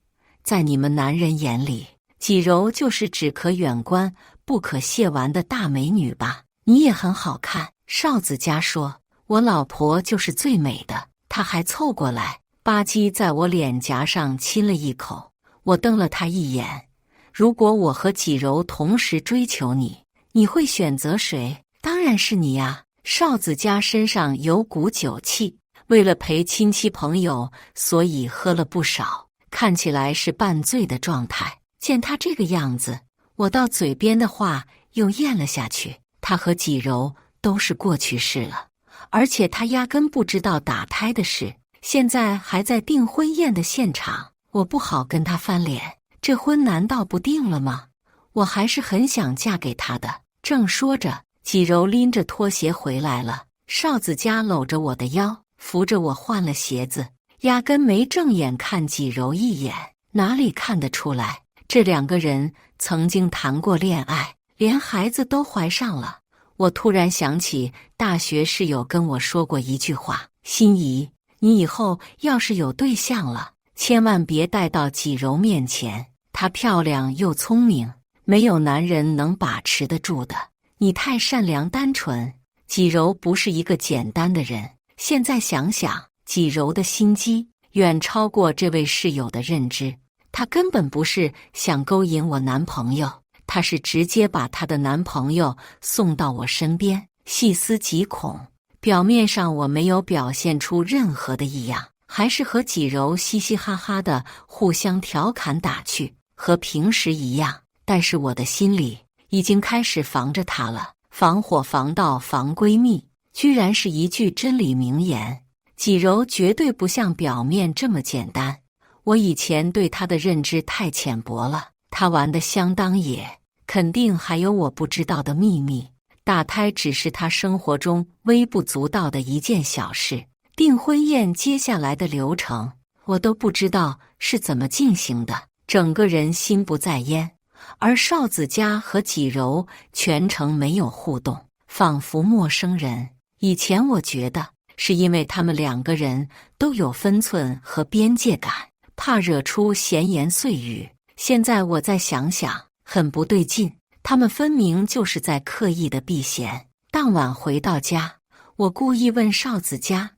在你们男人眼里，纪柔就是只可远观不可亵玩的大美女吧？你也很好看。少子家说，我老婆就是最美的。他还凑过来，吧唧在我脸颊上亲了一口。我瞪了他一眼，如果我和纪柔同时追求你，你会选择谁？当然是你呀。少子家身上有股酒气，为了陪亲戚朋友，所以喝了不少，看起来是半醉的状态。见他这个样子，我到嘴边的话又咽了下去。他和纪柔都是过去式了，而且他压根不知道打胎的事，现在还在订婚宴的现场。我不好跟他翻脸，这婚难道不定了吗？我还是很想嫁给他的。正说着，纪柔拎着拖鞋回来了。少子家搂着我的腰，扶着我换了鞋子，压根没正眼看纪柔一眼。哪里看得出来，这两个人曾经谈过恋爱，连孩子都怀上了。我突然想起大学室友跟我说过一句话：心怡，你以后要是有对象了，千万别带到纪柔面前，她漂亮又聪明，没有男人能把持得住的。你太善良单纯，纪柔不是一个简单的人。现在想想，纪柔的心机远超过这位室友的认知。她根本不是想勾引我男朋友，她是直接把她的男朋友送到我身边，细思极恐。表面上我没有表现出任何的异样，还是和纪柔嘻嘻哈哈的互相调侃打趣，和平时一样。但是我的心里已经开始防着她了，防火防盗防闺蜜，居然是一句真理名言。纪柔绝对不像表面这么简单。我以前对他的认知太浅薄了，他玩得相当野，肯定还有我不知道的秘密。打胎只是他生活中微不足道的一件小事，订婚宴接下来的流程我都不知道是怎么进行的，整个人心不在焉。而少子家和纪柔全程没有互动，仿佛陌生人。以前我觉得是因为他们两个人都有分寸和边界感，怕惹出闲言碎语。现在我再想想，很不对劲，他们分明就是在刻意的避嫌。当晚回到家，我故意问少子家，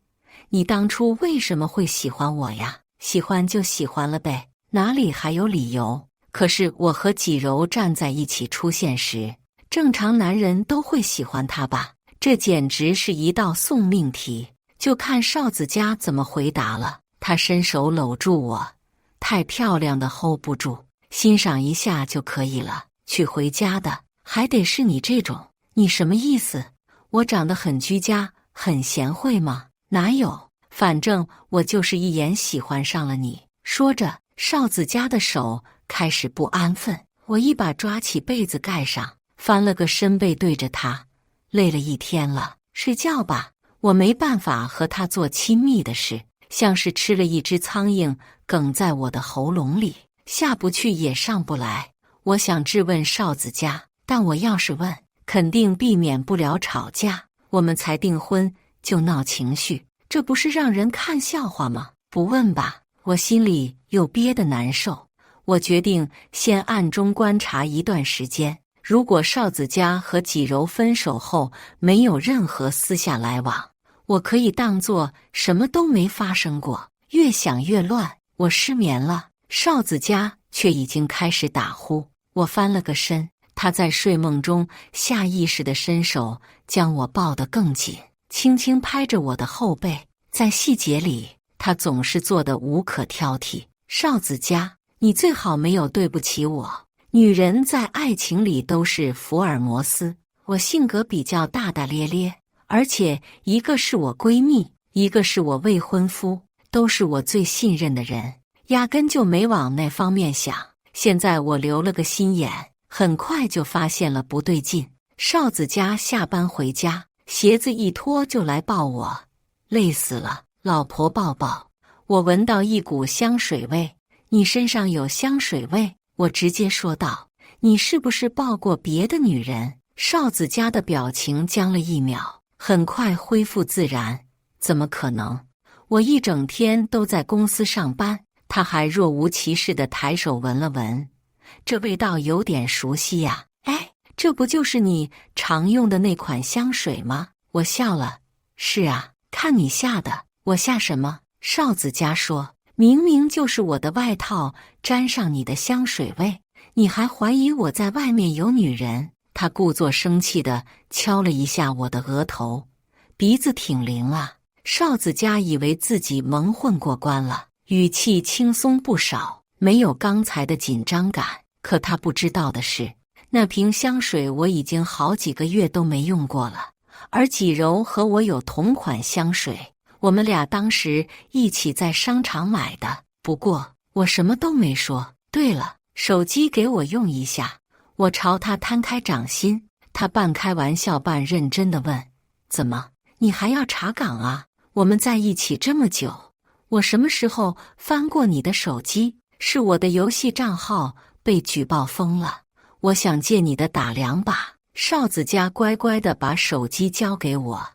你当初为什么会喜欢我呀？喜欢就喜欢了呗，哪里还有理由？可是我和纪柔站在一起出现时，正常男人都会喜欢她吧？这简直是一道送命题，就看邵子嘉怎么回答了。他伸手搂住我，太漂亮的 hold 不住，欣赏一下就可以了。娶回家的还得是你这种，你什么意思？我长得很居家，很贤惠吗？哪有，反正我就是一眼喜欢上了你。说着，邵子嘉的手开始不安分，我一把抓起被子盖上，翻了个身背对着他。累了一天了，睡觉吧。我没办法和他做亲密的事，像是吃了一只苍蝇梗在我的喉咙里，下不去也上不来。我想质问邵子嘉，但我要是问，肯定避免不了吵架。我们才订婚就闹情绪，这不是让人看笑话吗？不问吧，我心里又憋得难受。我决定先暗中观察一段时间，如果邵子嘉和纪柔分手后没有任何私下来往，我可以当作什么都没发生过。越想越乱，我失眠了，邵子嘉却已经开始打呼。我翻了个身，他在睡梦中下意识地伸手将我抱得更紧，轻轻拍着我的后背。在细节里，他总是做得无可挑剔。邵子嘉，你最好没有对不起我。女人在爱情里都是福尔摩斯，我性格比较大大咧咧，而且一个是我闺蜜，一个是我未婚夫，都是我最信任的人，压根就没往那方面想。现在我留了个心眼，很快就发现了不对劲。邵子嘉下班回家，鞋子一脱就来抱我，累死了，老婆抱抱。我闻到一股香水味，你身上有香水味，我直接说道，你是不是抱过别的女人？邵子嘉的表情僵了一秒，很快恢复自然。怎么可能？我一整天都在公司上班。他还若无其事地抬手闻了闻，这味道有点熟悉呀。哎，这不就是你常用的那款香水吗？我笑了。是啊，看你吓的。我吓什么？邵子嘉说，明明就是我的外套沾上你的香水味，你还怀疑我在外面有女人。他故作生气地敲了一下我的额头，鼻子挺灵啊。邵子嘉以为自己蒙混过关了，语气轻松不少，没有刚才的紧张感。可他不知道的是，那瓶香水我已经好几个月都没用过了，而纪柔和我有同款香水，我们俩当时一起在商场买的。不过我什么都没说。对了，手机给我用一下。我朝他摊开掌心，他半开玩笑半认真地问，怎么，你还要查岗啊？我们在一起这么久，我什么时候翻过你的手机？是我的游戏账号被举报封了，我想借你的打2把。邵子嘉乖乖地把手机交给我，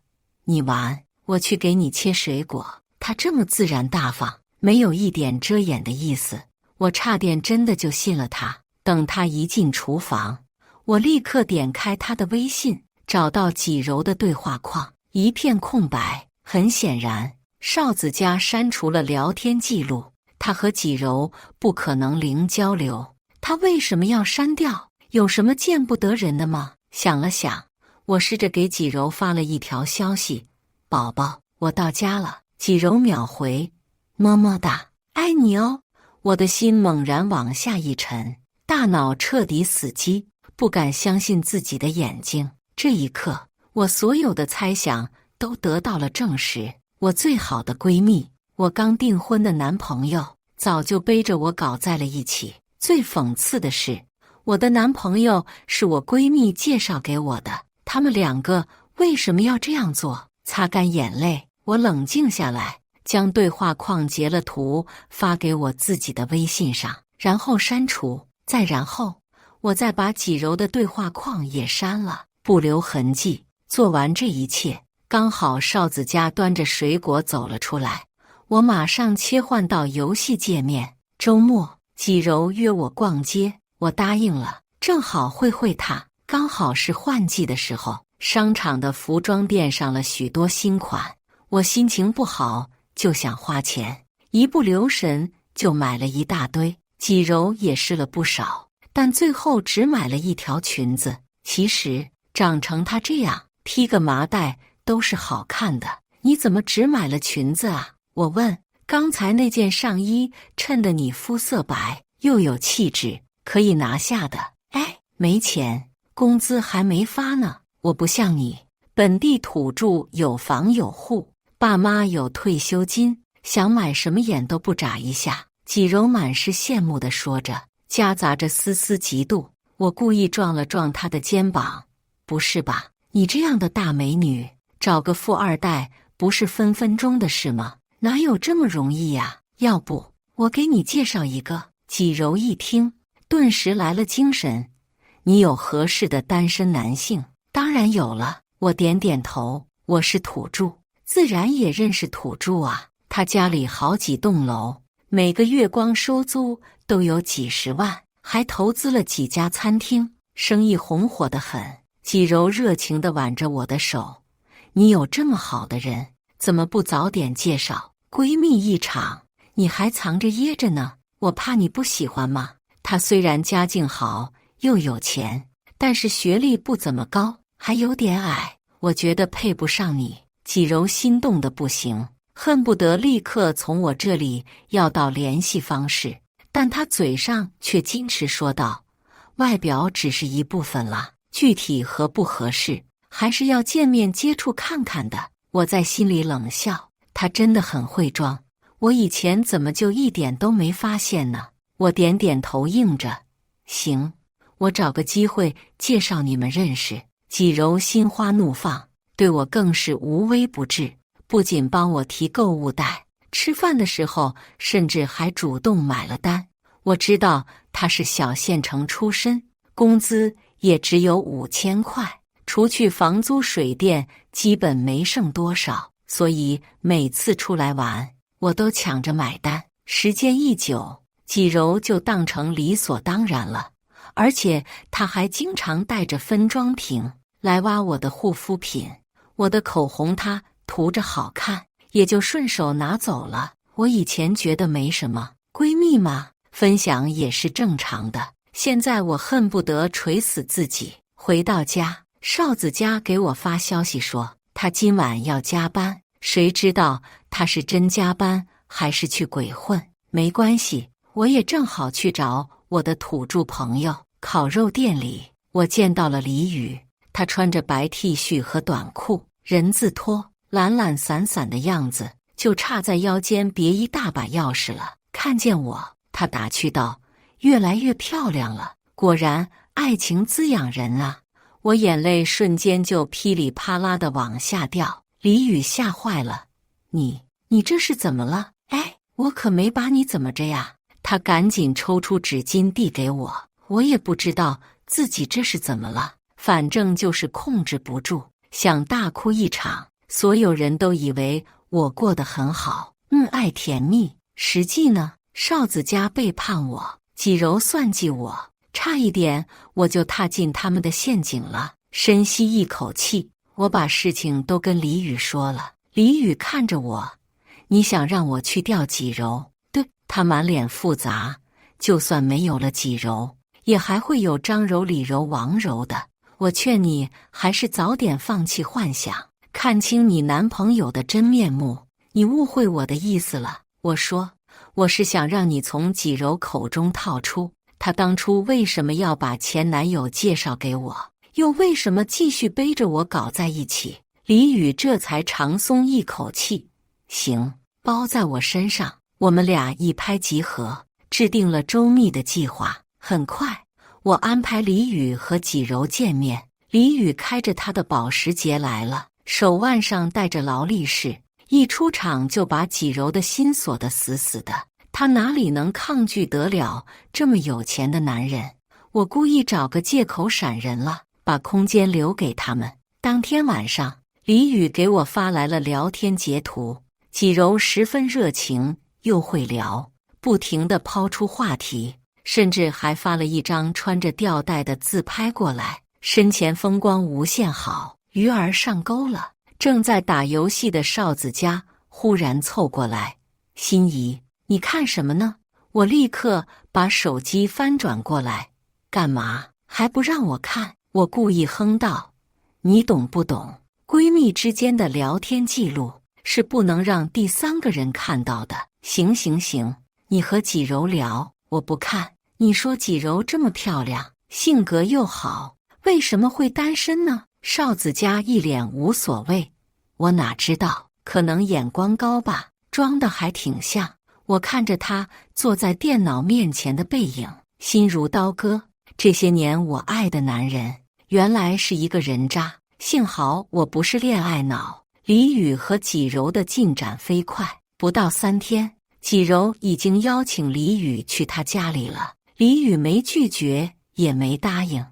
你玩，我去给你切水果。他这么自然大方，没有一点遮掩的意思，我差点真的就信了他。等他一进厨房，我立刻点开他的微信，找到纪柔的对话框，一片空白。很显然，邵子嘉删除了聊天记录，他和纪柔不可能零交流。他为什么要删掉？有什么见不得人的吗？想了想，我试着给纪柔发了一条消息，宝宝，我到家了。纪柔秒回，么么哒，爱你哦。我的心猛然往下一沉，大脑彻底死机，不敢相信自己的眼睛。这一刻，我所有的猜想都得到了证实。我最好的闺蜜，我刚订婚的男朋友，早就背着我搞在了一起。最讽刺的是，我的男朋友是我闺蜜介绍给我的。他们2个为什么要这样做？擦干眼泪，我冷静下来，将对话框截了图发给我自己的微信上，然后删除。再然后，我再把纪柔的对话框也删了，不留痕迹。做完这一切，刚好邵子嘉端着水果走了出来，我马上切换到游戏界面。周末，纪柔约我逛街，我答应了，正好会她。刚好是换季的时候，商场的服装店上了许多新款，我心情不好，就想花钱，一不留神就买了一大堆。纪柔也试了不少，但最后只买了一条裙子。其实长成他这样，披个麻袋都是好看的。你怎么只买了裙子啊？我问。刚才那件上衣衬得你肤色白，又有气质，可以拿下的。哎，没钱，工资还没发呢。我不像你，本地土著，有房有户，爸妈有退休金，想买什么眼都不眨一下。纪柔满是羡慕地说着，夹杂着丝丝嫉妒。我故意撞了撞她的肩膀。不是吧？你这样的大美女，找个富二代不是分分钟的事吗？哪有这么容易呀？要不我给你介绍一个。纪柔一听，顿时来了精神。你有合适的单身男性？当然有了。我点点头。我是土著，自然也认识土著啊。他家里好几栋楼，每个月光收租都有几十万，还投资了几家餐厅，生意红火得很。纪柔热情地挽着我的手。你有这么好的人，怎么不早点介绍？闺蜜一场，你还藏着掖着呢？我怕你不喜欢吗？他虽然家境好又有钱，但是学历不怎么高，还有点矮，我觉得配不上你。纪柔心动的不行，恨不得立刻从我这里要到联系方式，但他嘴上却矜持说道：外表只是一部分啦，具体合不合适，还是要见面接触看看的。我在心里冷笑。他真的很会装，我以前怎么就一点都没发现呢？我点点头应着。行，我找个机会介绍你们认识。纪柔心花怒放，对我更是无微不至，不仅帮我提购物袋，吃饭的时候甚至还主动买了单。我知道他是小县城出身，工资也只有5000块，除去房租水电，基本没剩多少。所以每次出来玩，我都抢着买单。时间一久，纪柔就当成理所当然了，而且她还经常带着分装瓶来挖我的护肤品。我的口红她涂着好看，也就顺手拿走了。我以前觉得没什么，闺蜜嘛，分享也是正常的。现在我恨不得捶死自己。回到家，少子家给我发消息说他今晚要加班。谁知道他是真加班还是去鬼混？没关系，我也正好去找我的土著朋友。烤肉店里，我见到了李宇，他穿着白 T 恤和短裤，人字拖，懒懒散散的样子，就差在腰间别一大把钥匙了。看见我，他打趣道：越来越漂亮了，果然爱情滋养人啊。我眼泪瞬间就噼里啪啦的往下掉。李宇吓坏了，你这是怎么了？哎，我可没把你怎么着呀。他赶紧抽出纸巾递给我，我也不知道自己这是怎么了，反正就是控制不住，想大哭一场。所有人都以为我过得很好，恩爱甜蜜，实际呢，少子家背叛我，纪柔算计我，差一点我就踏进他们的陷阱了。深吸一口气，我把事情都跟李宇说了。李宇看着我，你想让我去钓纪柔？对，他满脸复杂。就算没有了纪柔，也还会有张柔、李柔、王柔的。我劝你还是早点放弃幻想，看清你男朋友的真面目。你误会我的意思了。我说，我是想让你从纪柔口中套出，她当初为什么要把前男友介绍给我，又为什么继续背着我搞在一起。李宇这才长松一口气，行，包在我身上。我们俩一拍即合，制定了周密的计划。很快，我安排李宇和纪柔见面。李宇开着他的保时捷来了，手腕上戴着劳力士，一出场就把纪柔的心锁得死死的。他哪里能抗拒得了这么有钱的男人？我故意找个借口闪人了，把空间留给他们。当天晚上，李宇给我发来了聊天截图，纪柔十分热情又会聊，不停地抛出话题，甚至还发了一张穿着吊带的自拍过来，身前风光无限好。鱼儿上钩了。正在打游戏的少子家忽然凑过来，心怡，你看什么呢？我立刻把手机翻转过来，干嘛？还不让我看？我故意哼道：“你懂不懂？闺蜜之间的聊天记录是不能让第三个人看到的。行行行，你和纪柔聊，我不看。你说纪柔这么漂亮，性格又好，为什么会单身呢？”邵子佳一脸无所谓：“我哪知道，可能眼光高吧，装的还挺像。”我看着他坐在电脑面前的背影，心如刀割。这些年我爱的男人，原来是一个人渣。幸好我不是恋爱脑。李宇和纪柔的进展飞快，不到3天，纪柔已经邀请李宇去他家里了。李宇没拒绝，也没答应，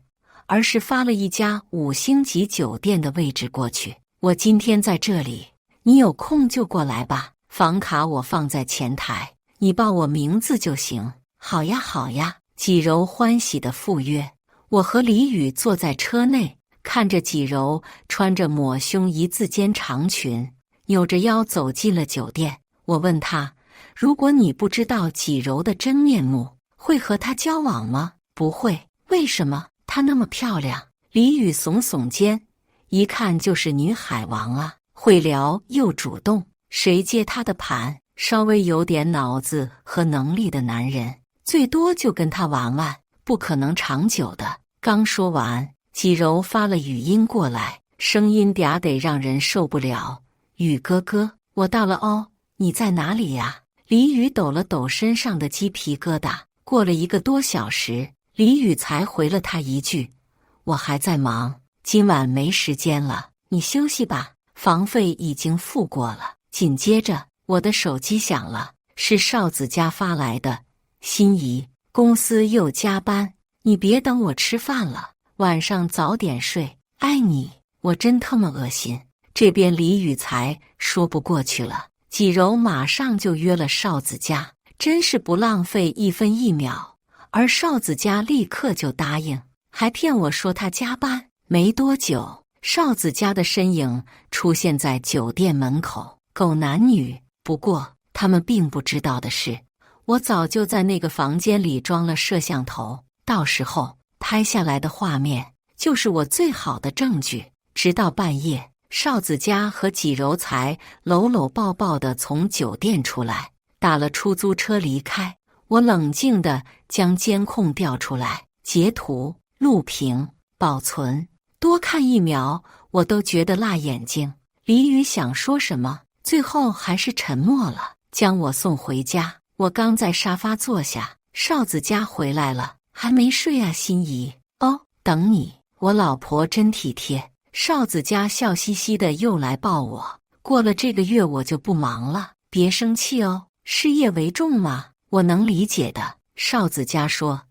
而是发了一家5星级酒店的位置过去。我今天在这里，你有空就过来吧。房卡我放在前台，你报我名字就行。好呀，好呀。纪柔欢喜地赴约。我和李宇坐在车内，看着纪柔穿着抹胸一字肩长裙，扭着腰走进了酒店。我问他：“如果你不知道纪柔的真面目，会和她交往吗？”“不会。”“为什么？她那么漂亮。”李宇耸耸肩，一看就是女海王啊，会聊又主动，谁接她的盘？稍微有点脑子和能力的男人，最多就跟她玩玩，不可能长久的。刚说完，纪柔发了语音过来，声音嗲得让人受不了：“宇哥哥，我到了哦，你在哪里呀？”李宇抖了抖身上的鸡皮疙瘩。过了1个多小时，李宇才回了他一句：“我还在忙，今晚没时间了，你休息吧，房费已经付过了。”紧接着，我的手机响了，是邵子佳发来的：“心怡，公司又加班，你别等我吃饭了，晚上早点睡，爱你。”我真他妈恶心。这边李宇才说不过去了，纪柔马上就约了邵子佳，真是不浪费1分1秒。而邵子佳立刻就答应，还骗我说他加班。没多久，邵子佳的身影出现在酒店门口，狗男女。不过他们并不知道的是，我早就在那个房间里装了摄像头，到时候拍下来的画面就是我最好的证据。直到半夜，邵子佳和纪柔才搂搂抱抱地从酒店出来，打了出租车离开。我冷静地将监控调出来，截图、录屏、保存，多看1秒我都觉得辣眼睛。李宇想说什么，最后还是沉默了，将我送回家。我刚在沙发坐下，邵子佳回来了。还没睡啊，心怡？哦，等你。我老婆真体贴。邵子佳笑嘻嘻的又来抱我。过了这个月我就不忙了，别生气哦，事业为重嘛。我能理解的。邵子佳说：“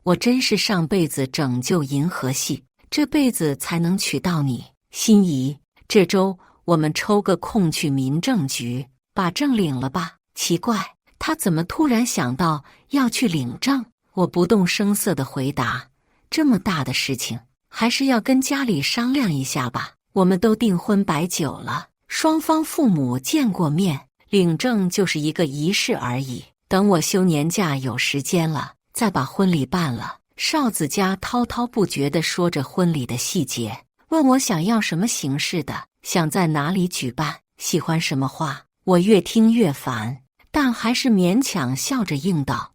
我真是上辈子拯救银河系，这辈子才能娶到你。心怡，这周我们抽个空去民政局把证领了吧？”奇怪，他怎么突然想到要去领证？我不动声色地回答：“这么大的事情，还是要跟家里商量一下吧。我们都订婚摆酒了，双方父母见过面，领证就是一个仪式而已。等我休年假有时间了，再把婚礼办了。”邵子佳滔滔不绝地说着婚礼的细节，问我想要什么形式的，想在哪里举办，喜欢什么花。我越听越烦，但还是勉强笑着应道：“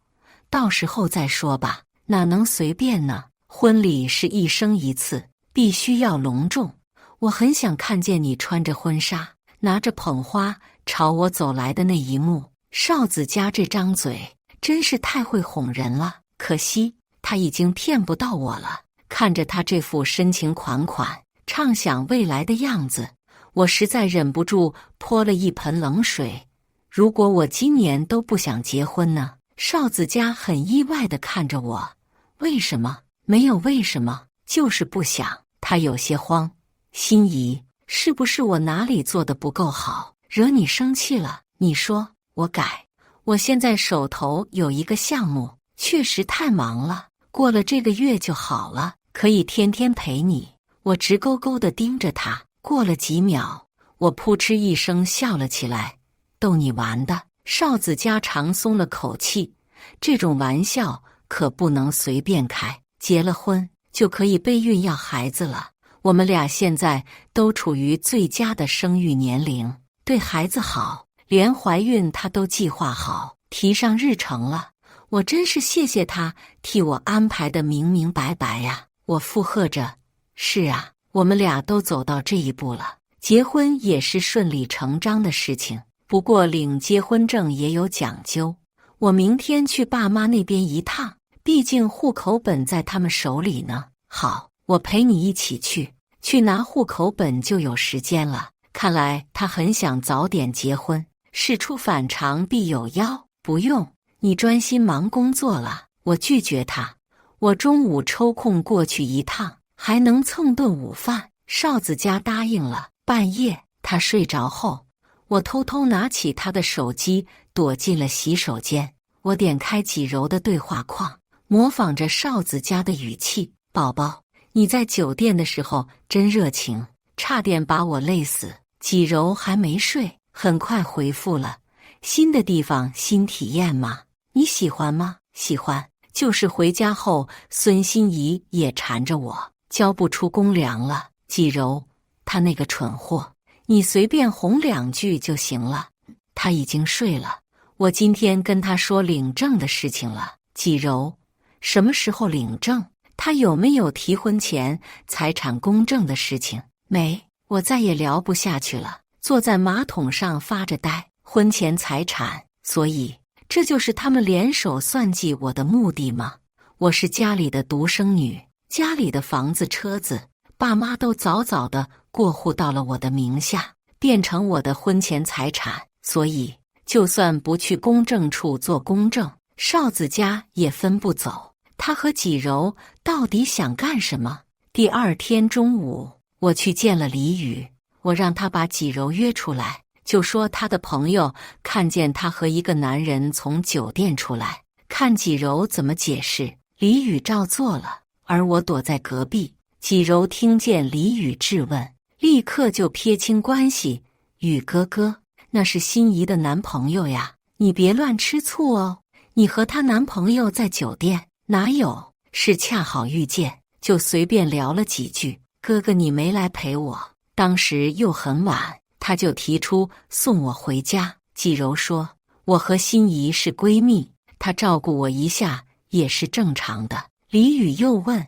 到时候再说吧，哪能随便呢？婚礼是一生一次，必须要隆重。我很想看见你穿着婚纱，拿着捧花朝我走来的那一幕。”邵子佳这张嘴真是太会哄人了，可惜他已经骗不到我了。看着他这副深情款款、畅想未来的样子，我实在忍不住泼了一盆冷水。如果我今年都不想结婚呢？邵子佳很意外地看着我：“为什么？”“没有为什么，就是不想。”他有些慌：“心怡，是不是我哪里做得不够好，惹你生气了？你说。”我改。我现在手头有一个项目，确实太忙了，过了这个月就好了，可以天天陪你。我直勾勾地盯着他。过了几秒，我扑哧一声笑了起来：“逗你玩的。”邵子佳长松了口气，这种玩笑可不能随便开。结了婚就可以备孕要孩子了。我们俩现在都处于最佳的生育年龄，对孩子好，连怀孕他都计划好，提上日程了。我真是谢谢他替我安排的明明白白呀！我附和着：是啊，我们俩都走到这一步了，结婚也是顺理成章的事情。不过领结婚证也有讲究，我明天去爸妈那边一趟，毕竟户口本在他们手里呢。好，我陪你一起去拿户口本就有时间了。看来他很想早点结婚，事出反常必有妖。不用，你专心忙工作了。我拒绝他，我中午抽空过去一趟，还能蹭顿午饭。少子家答应了。半夜他睡着后，我偷偷拿起他的手机，躲进了洗手间。我点开纪柔的对话框，模仿着少子家的语气：宝宝，你在酒店的时候真热情，差点把我累死。纪柔还没睡，很快回复了：新的地方新体验嘛，你喜欢吗？喜欢，就是回家后孙心怡也缠着我，交不出公粮了。纪柔，他那个蠢货，你随便哄2句就行了。他已经睡了，我今天跟他说领证的事情了。纪柔，什么时候领证？他有没有提婚前财产公证的事情？没。我再也聊不下去了，坐在马桶上发着呆。婚前财产，所以这就是他们联手算计我的目的吗？我是家里的独生女，家里的房子车子爸妈都早早的过户到了我的名下，变成我的婚前财产，所以就算不去公证处做公证，少子家也分不走。他和纪柔到底想干什么？第二天中午，我去见了李宇，我让他把纪柔约出来，就说他的朋友看见他和一个男人从酒店出来，看纪柔怎么解释。李宇照做了，而我躲在隔壁。纪柔听见李宇质问，立刻就撇清关系：宇哥哥，那是心仪的男朋友呀，你别乱吃醋哦。你和她男朋友在酒店？哪有，是恰好遇见，就随便聊了几句。哥哥你没来陪我，当时又很晚，他就提出送我回家。纪柔说，我和心怡是闺蜜，她照顾我一下也是正常的。李宇又问，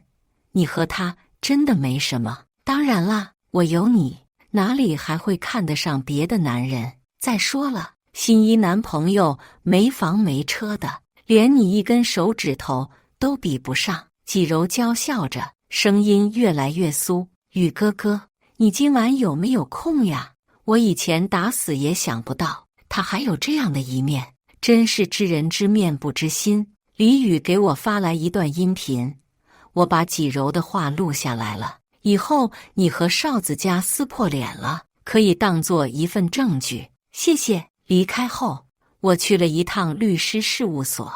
你和他真的没什么？当然啦，我有你，哪里还会看得上别的男人？再说了，心怡男朋友没房没车的，连你一根手指头都比不上。纪柔娇笑着，声音越来越酥，宇哥哥，你今晚有没有空呀？我以前打死也想不到他还有这样的一面，真是知人知面不知心。李宇给我发来一段音频，我把纪柔的话录下来了，以后你和少子家撕破脸了，可以当做一份证据。谢谢。离开后，我去了一趟律师事务所，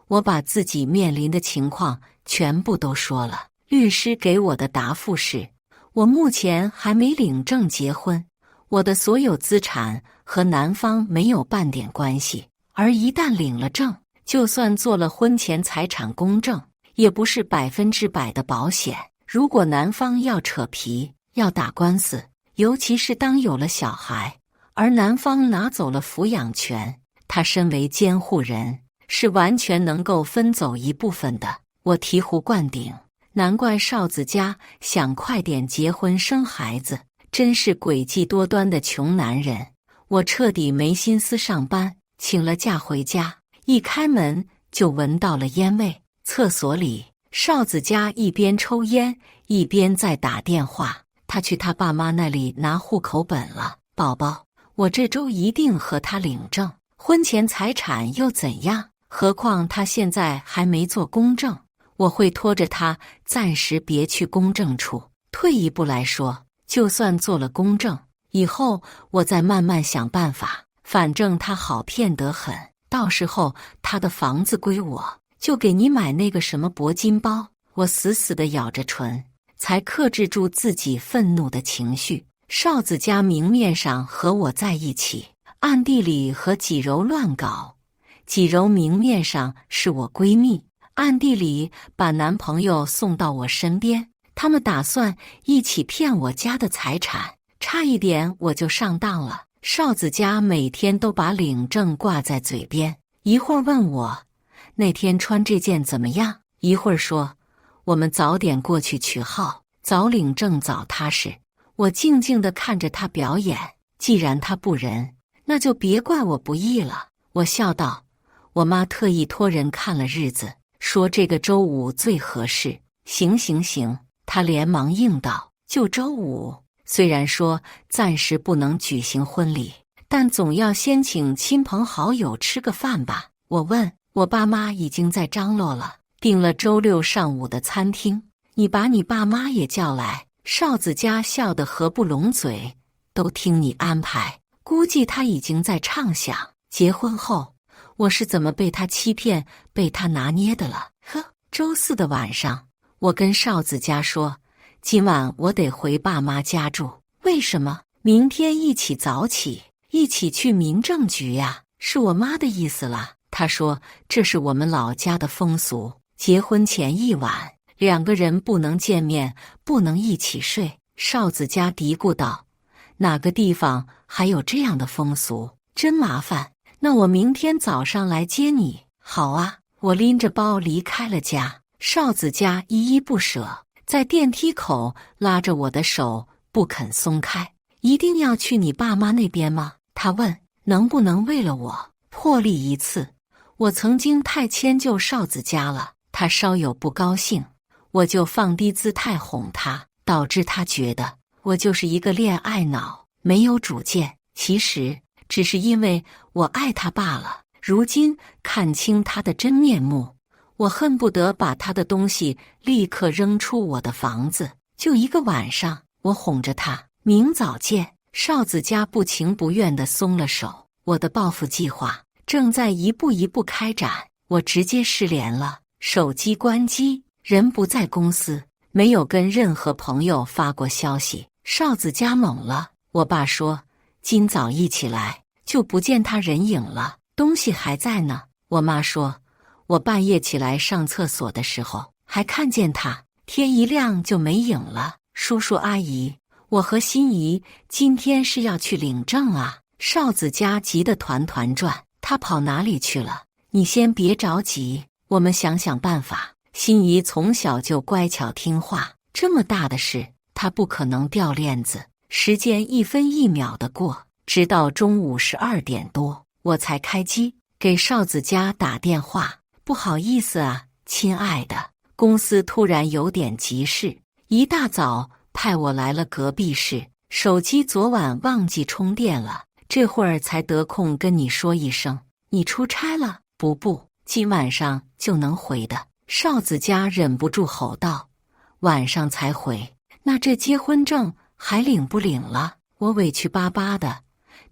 我把自己面临的情况全部都说了。律师给我的答复是，我目前还没领证结婚，我的所有资产和男方没有半点关系，而一旦领了证，就算做了婚前财产公证，也不是100%的保险。如果男方要扯皮，要打官司，尤其是当有了小孩，而男方拿走了抚养权，他身为监护人，是完全能够分走一部分的。我醍醐灌顶，难怪少子家想快点结婚生孩子，真是诡计多端的穷男人。我彻底没心思上班，请了假回家，一开门就闻到了烟味。厕所里，少子家一边抽烟一边在打电话，他去他爸妈那里拿户口本了。宝宝，我这周一定和他领证，婚前财产又怎样？何况他现在还没做公证，我会拖着他暂时别去公证处。退一步来说，就算做了公证，以后我再慢慢想办法，反正他好骗得很，到时候他的房子归我，就给你买那个什么铂金包。我死死地咬着唇，才克制住自己愤怒的情绪。少子家明面上和我在一起，暗地里和纪柔乱搞。纪柔明面上是我闺蜜，暗地里把男朋友送到我身边，他们打算一起骗我家的财产，差一点我就上当了。少子家每天都把领证挂在嘴边，一会儿问我那天穿这件怎么样，一会儿说我们早点过去取号，早领证早踏实。我静静地看着他表演，既然他不仁，那就别怪我不义了。我笑道，我妈特意托人看了日子，说这个周五最合适。行行行，他连忙应道，就周五。虽然说暂时不能举行婚礼，但总要先请亲朋好友吃个饭吧。我问，我爸妈已经在张罗了，订了周六上午的餐厅，你把你爸妈也叫来。少子家笑得合不拢嘴，都听你安排，估计他已经在畅想结婚后我是怎么被他欺骗，被他拿捏的了。周四的晚上，我跟少子家说，今晚我得回爸妈家住。为什么？明天一起早起，一起去民政局呀，是我妈的意思了。她说这是我们老家的风俗，结婚前一晚两个人不能见面，不能一起睡。少子家嘀咕道，哪个地方还有这样的风俗？真麻烦。那我明天早上来接你。好啊。我拎着包离开了家，少子家依依不舍，在电梯口拉着我的手不肯松开。一定要去你爸妈那边吗？他问。能不能为了我破例一次？我曾经太迁就少子家了，他稍有不高兴，我就放低姿态哄他，导致他觉得我就是一个恋爱脑，没有主见。其实只是因为我爱他罢了。如今看清他的真面目，我恨不得把他的东西立刻扔出我的房子。就一个晚上，我哄着他，明早见。少子家不情不愿地松了手。我的报复计划正在一步一步开展，我直接失联了，手机关机，人不在公司，没有跟任何朋友发过消息。少子家懵了。我爸说今早一起来就不见他人影了，东西还在呢。我妈说我半夜起来上厕所的时候还看见他，天一亮就没影了。叔叔阿姨，我和心怡今天是要去领证啊。少子家急得团团转，他跑哪里去了？你先别着急，我们想想办法。心怡从小就乖巧听话，这么大的事她不可能掉链子。时间一分一秒的过，直到中午12点多我才开机给少子家打电话。不好意思啊，亲爱的，公司突然有点急事，一大早派我来了隔壁市，手机昨晚忘记充电了，这会儿才得空跟你说一声。你出差了？不，今晚上就能回的。少子家忍不住吼道，晚上才回，那这结婚证还领不领了？我委屈巴巴的，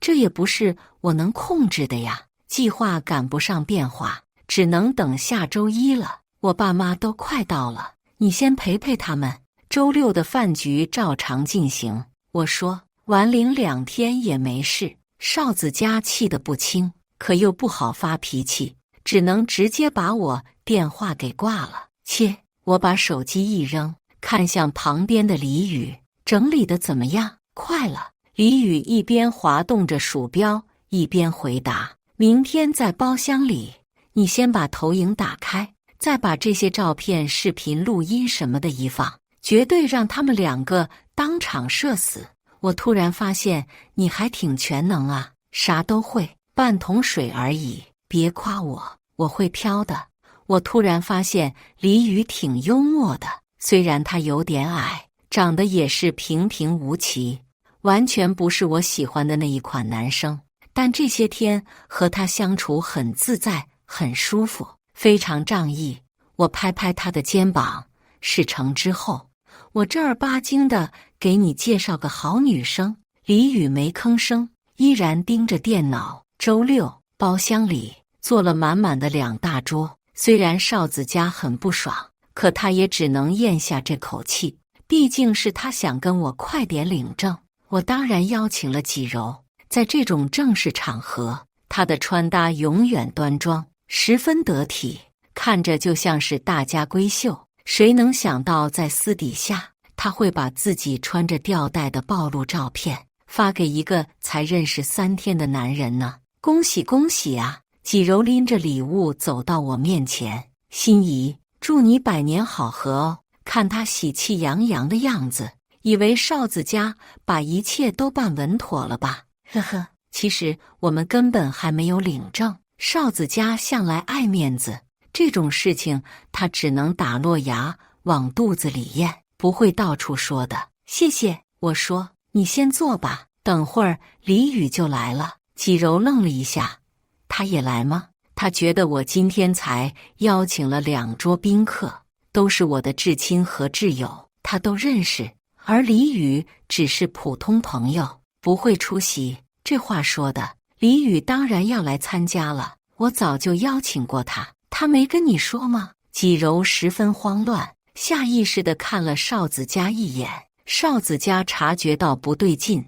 这也不是我能控制的呀，计划赶不上变化，只能等下周一了。我爸妈都快到了，你先陪陪他们，周六的饭局照常进行。我说晚领2天也没事。少子家气得不轻，可又不好发脾气，只能直接把我电话给挂了。切！我把手机一扔，看向旁边的李宇，整理的怎么样？快了。李宇一边滑动着鼠标，一边回答，明天在包厢里，你先把投影打开，再把这些照片、视频、录音什么的一放，绝对让他们2个当场社死。我突然发现你还挺全能啊，啥都会，半桶水而已，别夸我，我会飘的。我突然发现李宇挺幽默的，虽然他有点矮，长得也是平平无奇，完全不是我喜欢的那一款男生，但这些天和他相处很自在，很舒服，非常仗义。我拍拍他的肩膀，事成之后我正儿八经的给你介绍个好女生。李宇没吭声，依然盯着电脑。周六，包厢里坐了满满的2大桌，虽然少子家很不爽，可他也只能咽下这口气，毕竟是他想跟我快点领证。我当然邀请了纪柔，在这种正式场合，她的穿搭永远端庄，十分得体，看着就像是大家闺秀。谁能想到在私底下，他会把自己穿着吊带的暴露照片发给一个才认识3天的男人呢？恭喜恭喜啊！纪柔拎着礼物走到我面前，心仪，祝你百年好合哦。看他喜气洋洋的样子，以为少子家把一切都办稳妥了吧？呵呵，其实我们根本还没有领证。少子家向来爱面子，这种事情他只能打落牙往肚子里咽，不会到处说的。谢谢，我说，你先坐吧，等会儿李宇就来了。纪柔愣了一下，他也来吗？他觉得我今天才邀请了2桌宾客，都是我的至亲和挚友，他都认识，而李宇只是普通朋友，不会出席。这话说的，李宇当然要来参加了，我早就邀请过他，他没跟你说吗？纪柔十分慌乱，下意识地看了少子家一眼。少子家察觉到不对劲，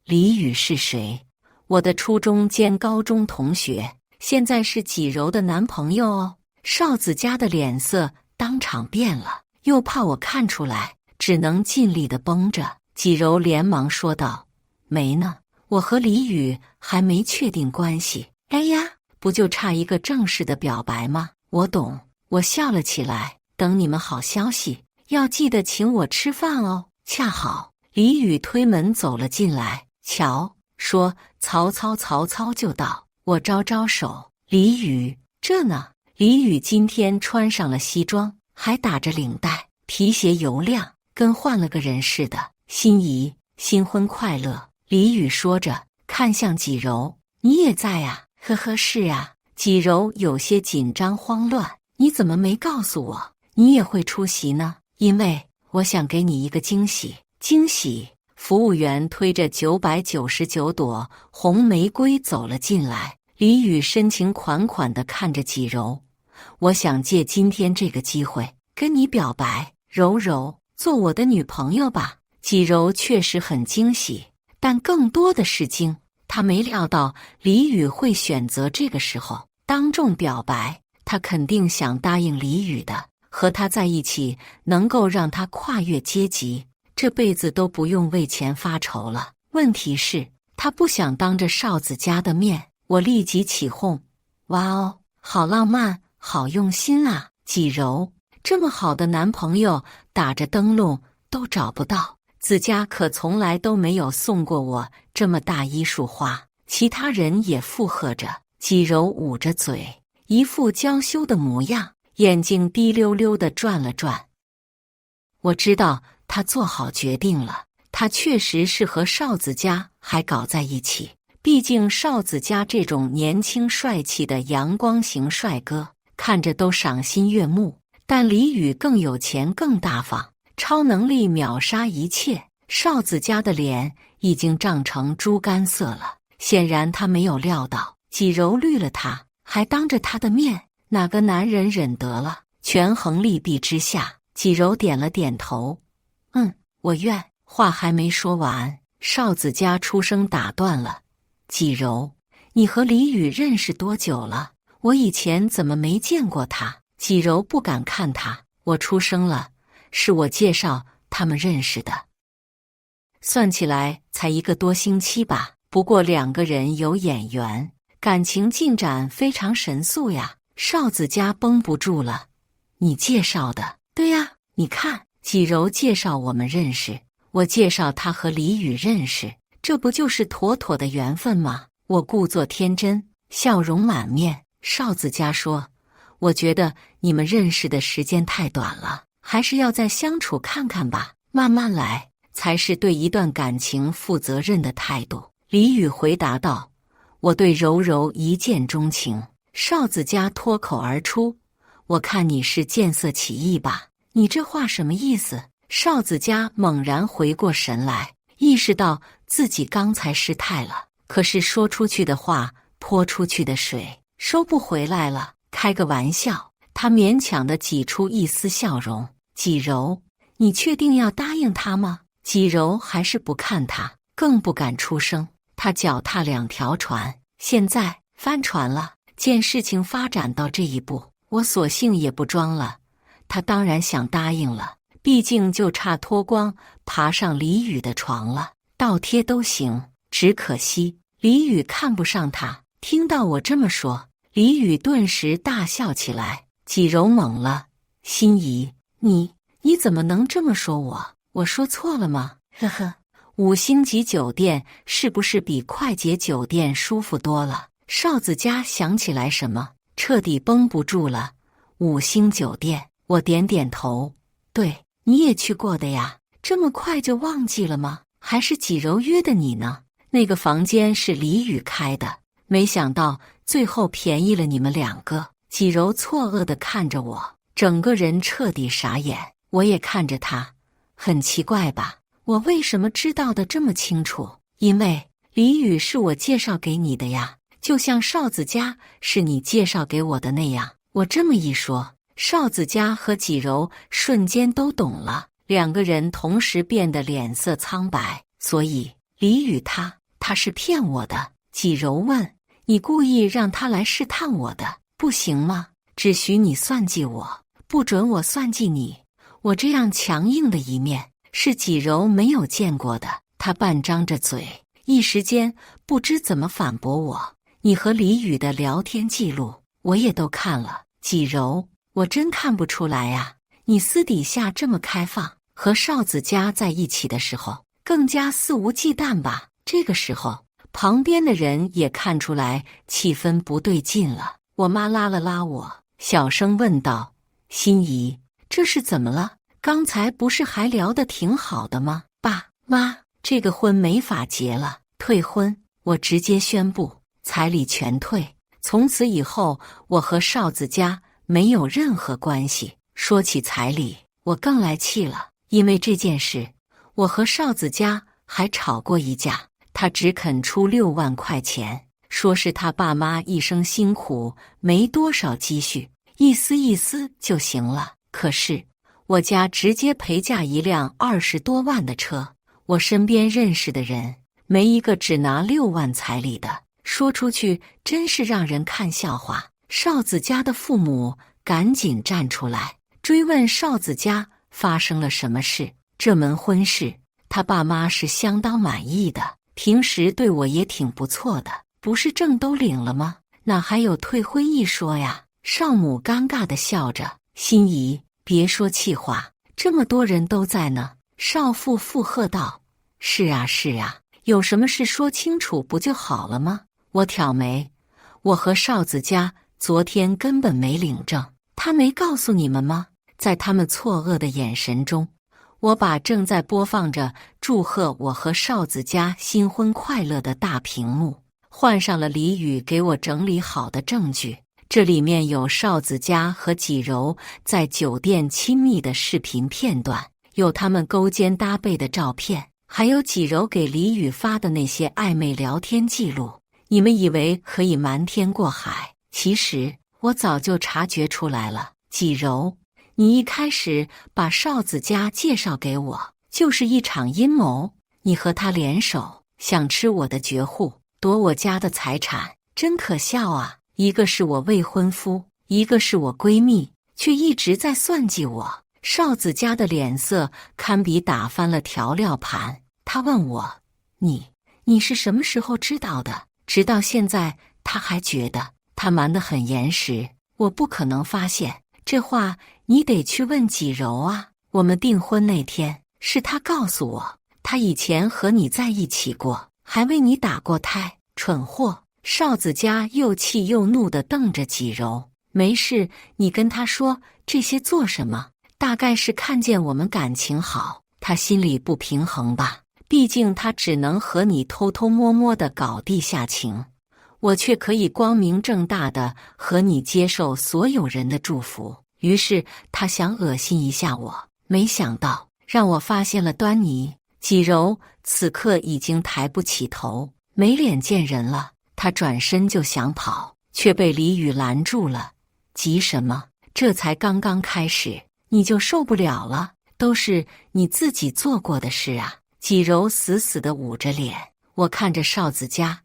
李宇是谁？我的初中兼高中同学，现在是纪柔的男朋友哦。少子家的脸色当场变了，又怕我看出来，只能尽力地绷着。纪柔连忙说道：“没呢，我和李宇还没确定关系。”哎呀，不就差一个正式的表白吗？我懂，我笑了起来。等你们好消息，要记得请我吃饭哦。恰好李宇推门走了进来，瞧，说曹操就到。我招招手，李宇这呢？李宇今天穿上了西装，还打着领带，皮鞋油亮，跟换了个人似的。心仪，新婚快乐。李宇说着，看向纪柔：“你也在啊？”呵呵，是啊。纪柔有些紧张慌乱：“你怎么没告诉我你也会出席呢？”因为我想给你一个惊喜。惊喜？服务员推着999朵红玫瑰走了进来。李宇深情款款地看着纪柔：“我想借今天这个机会跟你表白，柔柔，做我的女朋友吧。”纪柔确实很惊喜，但更多的是惊。她没料到李宇会选择这个时候当众表白，她肯定想答应李宇的，和他在一起能够让他跨越阶级，这辈子都不用为钱发愁了。问题是，他不想当着少子家的面。我立即起哄：“哇哦，好浪漫，好用心啊！纪柔，这么好的男朋友打着灯笼都找不到，子家可从来都没有送过我这么大一束花。”其他人也附和着。纪柔捂着嘴，一副娇羞的模样，眼睛滴溜溜地转了转。我知道他做好决定了，他确实是和少子家还搞在一起。毕竟少子家这种年轻帅气的阳光型帅哥，看着都赏心悦目。但李宇更有钱更大方，超能力秒杀一切。少子家的脸已经涨成猪肝色了，显然他没有料到纪柔绿了他，还当着他的面，哪个男人忍得了？权衡利弊之下，纪柔点了点头：“我愿。”话还没说完，少子家出声打断了：“纪柔，你和李宇认识多久了？我以前怎么没见过他？”纪柔不敢看他：“我出生了，是我介绍他们认识的。算起来才1个多星期吧，不过2个人有眼缘，感情进展非常神速呀。”少子家绷不住了：“你介绍的？”“对呀，你看，纪柔介绍我们认识，我介绍他和李宇认识，这不就是妥妥的缘分吗？”我故作天真，笑容满面。少子家说：“我觉得你们认识的时间太短了，还是要再相处看看吧，慢慢来，才是对一段感情负责任的态度。”李宇回答道：“我对柔柔一见钟情。”少子家脱口而出：“我看你是见色起意吧？你这话什么意思？”少子家猛然回过神来，意识到自己刚才失态了，可是说出去的话泼出去的水收不回来了。开个玩笑，他勉强地挤出一丝笑容：“纪柔，你确定要答应他吗？”纪柔还是不看他，更不敢出声。他脚踏2条船，现在翻船了。见事情发展到这一步，我索性也不装了，他当然想答应了，毕竟就差脱光爬上李宇的床了，倒贴都行。只可惜李宇看不上他。听到我这么说，李宇顿时大笑起来。纪柔懵了，心怡，你怎么能这么说我？我说错了吗？呵呵，5星级酒店是不是比快捷酒店舒服多了？少子佳想起来什么，彻底绷不住了。5星酒店，我点点头。对，你也去过的呀，这么快就忘记了吗？还是纪柔约的你呢？那个房间是李宇开的，没想到最后便宜了你们2个。纪柔错愕地看着我，整个人彻底傻眼。我也看着他，很奇怪吧？我为什么知道的这么清楚？因为李宇是我介绍给你的呀，就像少子佳是你介绍给我的那样。我这么一说，少子佳和纪柔瞬间都懂了，2个人同时变得脸色苍白。所以李宇他是骗我的。纪柔问：你故意让他来试探我的，不行吗？只许你算计我，不准我算计你。我这样强硬的一面是纪柔没有见过的，他半张着嘴，一时间不知怎么反驳我。你和李宇的聊天记录我也都看了，纪柔，我真看不出来啊，你私底下这么开放，和少子佳在一起的时候更加肆无忌惮吧？这个时候，旁边的人也看出来气氛不对劲了。我妈拉了拉我，小声问道：心怡，这是怎么了？刚才不是还聊得挺好的吗？爸妈，这个婚没法结了，退婚。我直接宣布彩礼全退，从此以后我和少子佳没有任何关系。说起彩礼，我更来气了，因为这件事我和少子佳还吵过一架。他只肯出6万块钱，说是他爸妈一生辛苦，没多少积蓄，一丝一丝就行了。可是我家直接陪嫁一辆20多万的车，我身边认识的人没一个只拿6万彩礼的，说出去真是让人看笑话。少子佳的父母赶紧站出来追问少子佳发生了什么事。这门婚事他爸妈是相当满意的，平时对我也挺不错的，不是证都领了吗？哪还有退婚一说呀？少母尴尬地笑着，心怡，别说气话，这么多人都在呢。少父附和道：是啊是啊，有什么事说清楚不就好了吗？我挑眉，我和少子佳昨天根本没领证，他没告诉你们吗？在他们错愕的眼神中，我把正在播放着祝贺我和少子佳新婚快乐的大屏幕换上了李宇给我整理好的证据。这里面有少子佳和纪柔在酒店亲密的视频片段，有他们勾肩搭背的照片，还有纪柔给李宇发的那些暧昧聊天记录。你们以为可以瞒天过海，其实我早就察觉出来了。纪柔，你一开始把少子佳介绍给我，就是一场阴谋。你和他联手，想吃我的绝户，夺我家的财产，真可笑啊！一个是我未婚夫，一个是我闺蜜，却一直在算计我。少子佳的脸色堪比打翻了调料盘。他问我：你是什么时候知道的？直到现在，他还觉得他瞒得很严实，我不可能发现。这话你得去问纪柔啊。我们订婚那天，是他告诉我，他以前和你在一起过，还为你打过胎。蠢货！少子佳又气又怒地瞪着纪柔。没事，你跟他说这些做什么？大概是看见我们感情好，他心里不平衡吧。毕竟他只能和你偷偷摸摸地搞地下情，我却可以光明正大地和你接受所有人的祝福。于是他想恶心一下我，没想到让我发现了端倪。纪柔此刻已经抬不起头，没脸见人了。他转身就想跑，却被李宇拦住了。急什么？这才刚刚开始，你就受不了了？都是你自己做过的事啊！纪柔死死地捂着脸。我看着少子佳，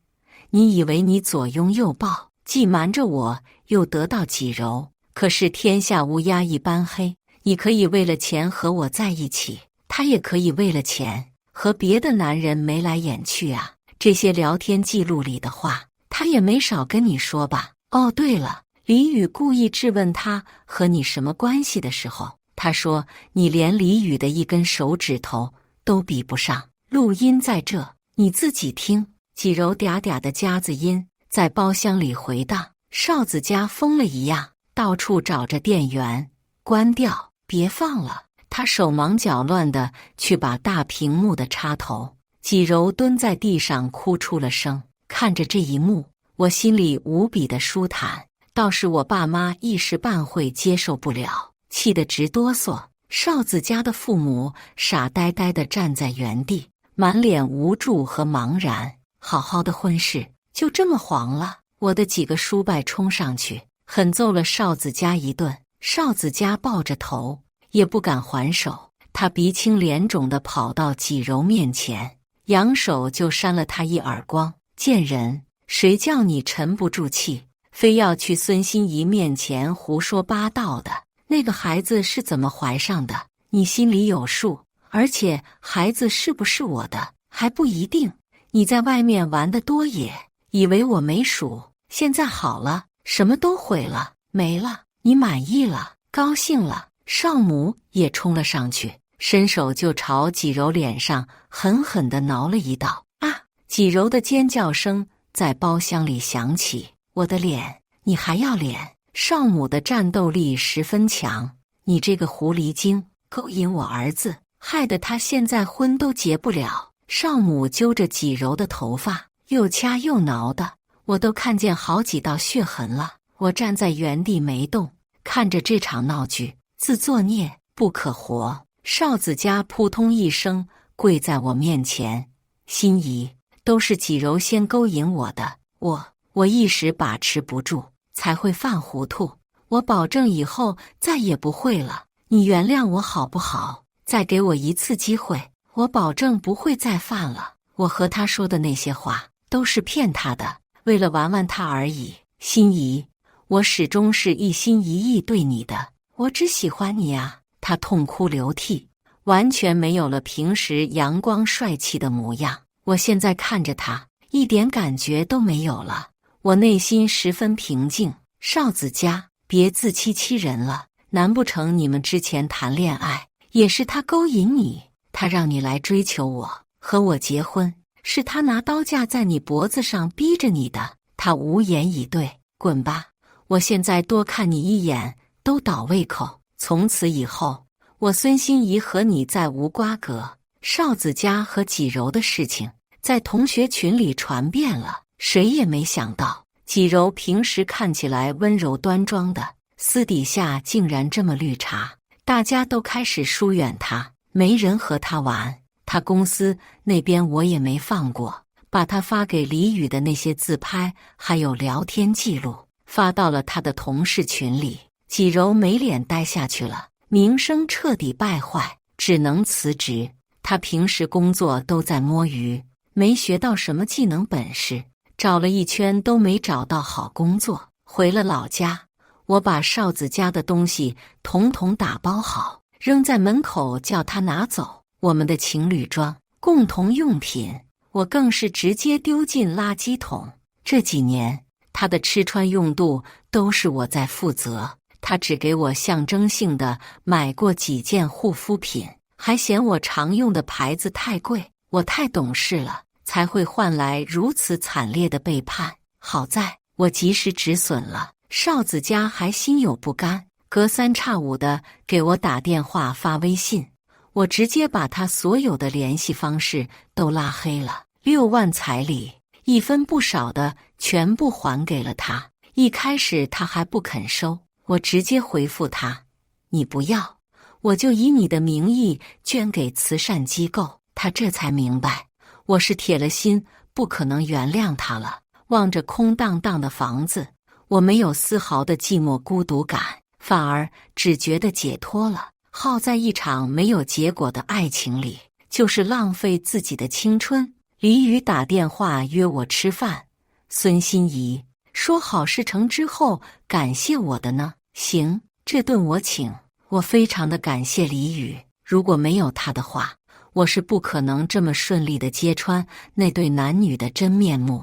你以为你左拥右抱，既瞒着我，又得到纪柔，可是天下乌鸦一般黑，你可以为了钱和我在一起，他也可以为了钱和别的男人眉来眼去啊。这些聊天记录里的话，他也没少跟你说吧？哦，对了，李宇故意质问他和你什么关系的时候，他说你连李宇的一根手指头都比不上。录音在这，你自己听。几柔嗲嗲的夹子音在包厢里回荡，哨子家疯了一样，到处找着电源，关掉，别放了。他手忙脚乱地去把大屏幕的插头。几柔蹲在地上哭出了声。看着这一幕，我心里无比的舒坦，倒是我爸妈一时半会接受不了，气得直哆嗦。哨子家的父母傻呆呆地站在原地，满脸无助和茫然。好好的婚事就这么黄了。我的几个叔伯冲上去狠揍了哨子家一顿，哨子家抱着头也不敢还手，他鼻青脸肿地跑到几柔面前，扬手就扇了他一耳光。贱人，谁叫你沉不住气，非要去孙心怡面前胡说八道的？那个孩子是怎么怀上的，你心里有数，而且孩子是不是我的还不一定。你在外面玩得多也，以为我没数，现在好了，什么都毁了，没了，你满意了，高兴了。少母也冲了上去，伸手就朝几柔脸上狠狠地挠了一道。啊！几柔的尖叫声在包厢里响起。我的脸，你还要脸？少母的战斗力十分强，你这个狐狸精，勾引我儿子，害得他现在婚都结不了。少母揪着几柔的头发，又掐又挠的，我都看见好几道血痕了。我站在原地没动，看着这场闹剧，自作孽不可活。哨子家扑通一声跪在我面前，心怡，都是几柔先勾引我的，我一时把持不住，才会犯糊涂。我保证以后再也不会了，你原谅我好不好？再给我一次机会，我保证不会再犯了。我和他说的那些话都是骗他的，为了玩玩他而已。心怡，我始终是一心一意对你的，我只喜欢你啊。他痛哭流涕，完全没有了平时阳光帅气的模样。我现在看着他，一点感觉都没有了。我内心十分平静。哨子家，别自欺欺人了，难不成你们之前谈恋爱也是他勾引你？他让你来追求我，和我结婚，是他拿刀架在你脖子上逼着你的。他无言以对。滚吧，我现在多看你一眼都倒胃口。从此以后，我孙心怡和你再无瓜葛。哨子家和几柔的事情在同学群里传遍了，谁也没想到几柔平时看起来温柔端庄的，私底下竟然这么绿茶。大家都开始疏远他，没人和他玩。他公司那边我也没放过，把他发给李宇的那些自拍还有聊天记录发到了他的同事群里。几柔没脸待下去了，名声彻底败坏，只能辞职。他平时工作都在摸鱼，没学到什么技能本事，找了一圈都没找到好工作，回了老家。我把哨子家的东西统统打包好，扔在门口叫他拿走。我们的情侣装、共同用品，我更是直接丢进垃圾桶。这几年，他的吃穿用度都是我在负责。他只给我象征性的买过几件护肤品，还嫌我常用的牌子太贵。我太懂事了，才会换来如此惨烈的背叛。好在我及时止损了。哨子家还心有不甘，隔三差五的给我打电话发微信，我直接把他所有的联系方式都拉黑了。6万彩礼，一分不少的全部还给了他。一开始他还不肯收，我直接回复他，你不要，我就以你的名义捐给慈善机构。他这才明白，我是铁了心不可能原谅他了。望着空荡荡的房子，我没有丝毫的寂寞孤独感，反而只觉得解脱了。耗在一场没有结果的爱情里，就是浪费自己的青春。李宇打电话约我吃饭，孙心怡说好事成之后感谢我的呢。行，这顿我请。我非常的感谢李宇，如果没有他的话，我是不可能这么顺利的揭穿那对男女的真面目。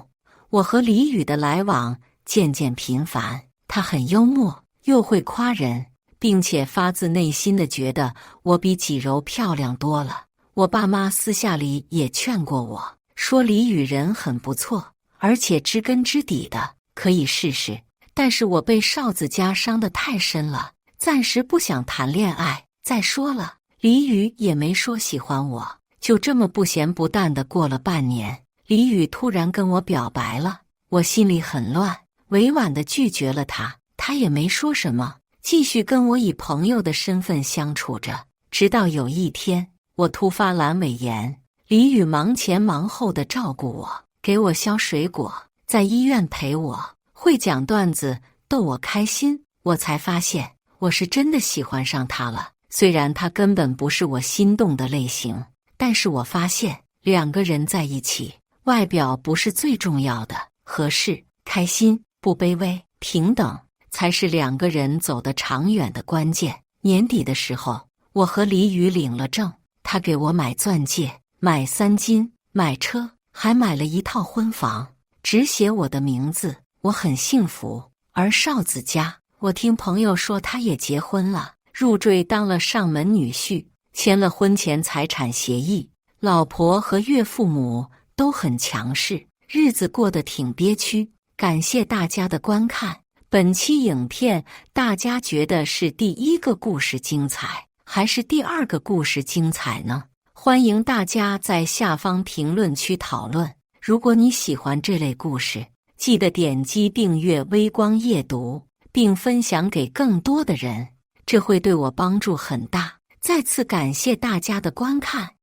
我和李宇的来往渐渐频繁，他很幽默，又会夸人，并且发自内心的觉得我比纪柔漂亮多了。我爸妈私下里也劝过我，说李宇人很不错，而且知根知底的，可以试试。但是我被少子家伤得太深了，暂时不想谈恋爱。再说了，李宇也没说喜欢我。就这么不咸不淡的过了半年，李宇突然跟我表白了，我心里很乱，委婉的拒绝了他。他也没说什么，继续跟我以朋友的身份相处着。直到有一天，我突发阑尾炎，李宇忙前忙后的照顾我，给我削水果，在医院陪我，会讲段子逗我开心。我才发现我是真的喜欢上他了。虽然他根本不是我心动的类型，但是我发现两个人在一起，外表不是最重要的，合适、开心、不卑微、平等才是两个人走得长远的关键。年底的时候，我和李宇领了证，他给我买钻戒，买3金，买车，还买了一套婚房，只写我的名字，我很幸福。而少子家，我听朋友说他也结婚了，入赘当了上门女婿，签了婚前财产协议，老婆和岳父母都很强势，日子过得挺憋屈。感谢大家的观看，本期影片大家觉得是第一个故事精彩，还是第二个故事精彩呢？欢迎大家在下方评论区讨论。如果你喜欢这类故事，记得点击订阅微光夜读，并分享给更多的人，这会对我帮助很大。再次感谢大家的观看。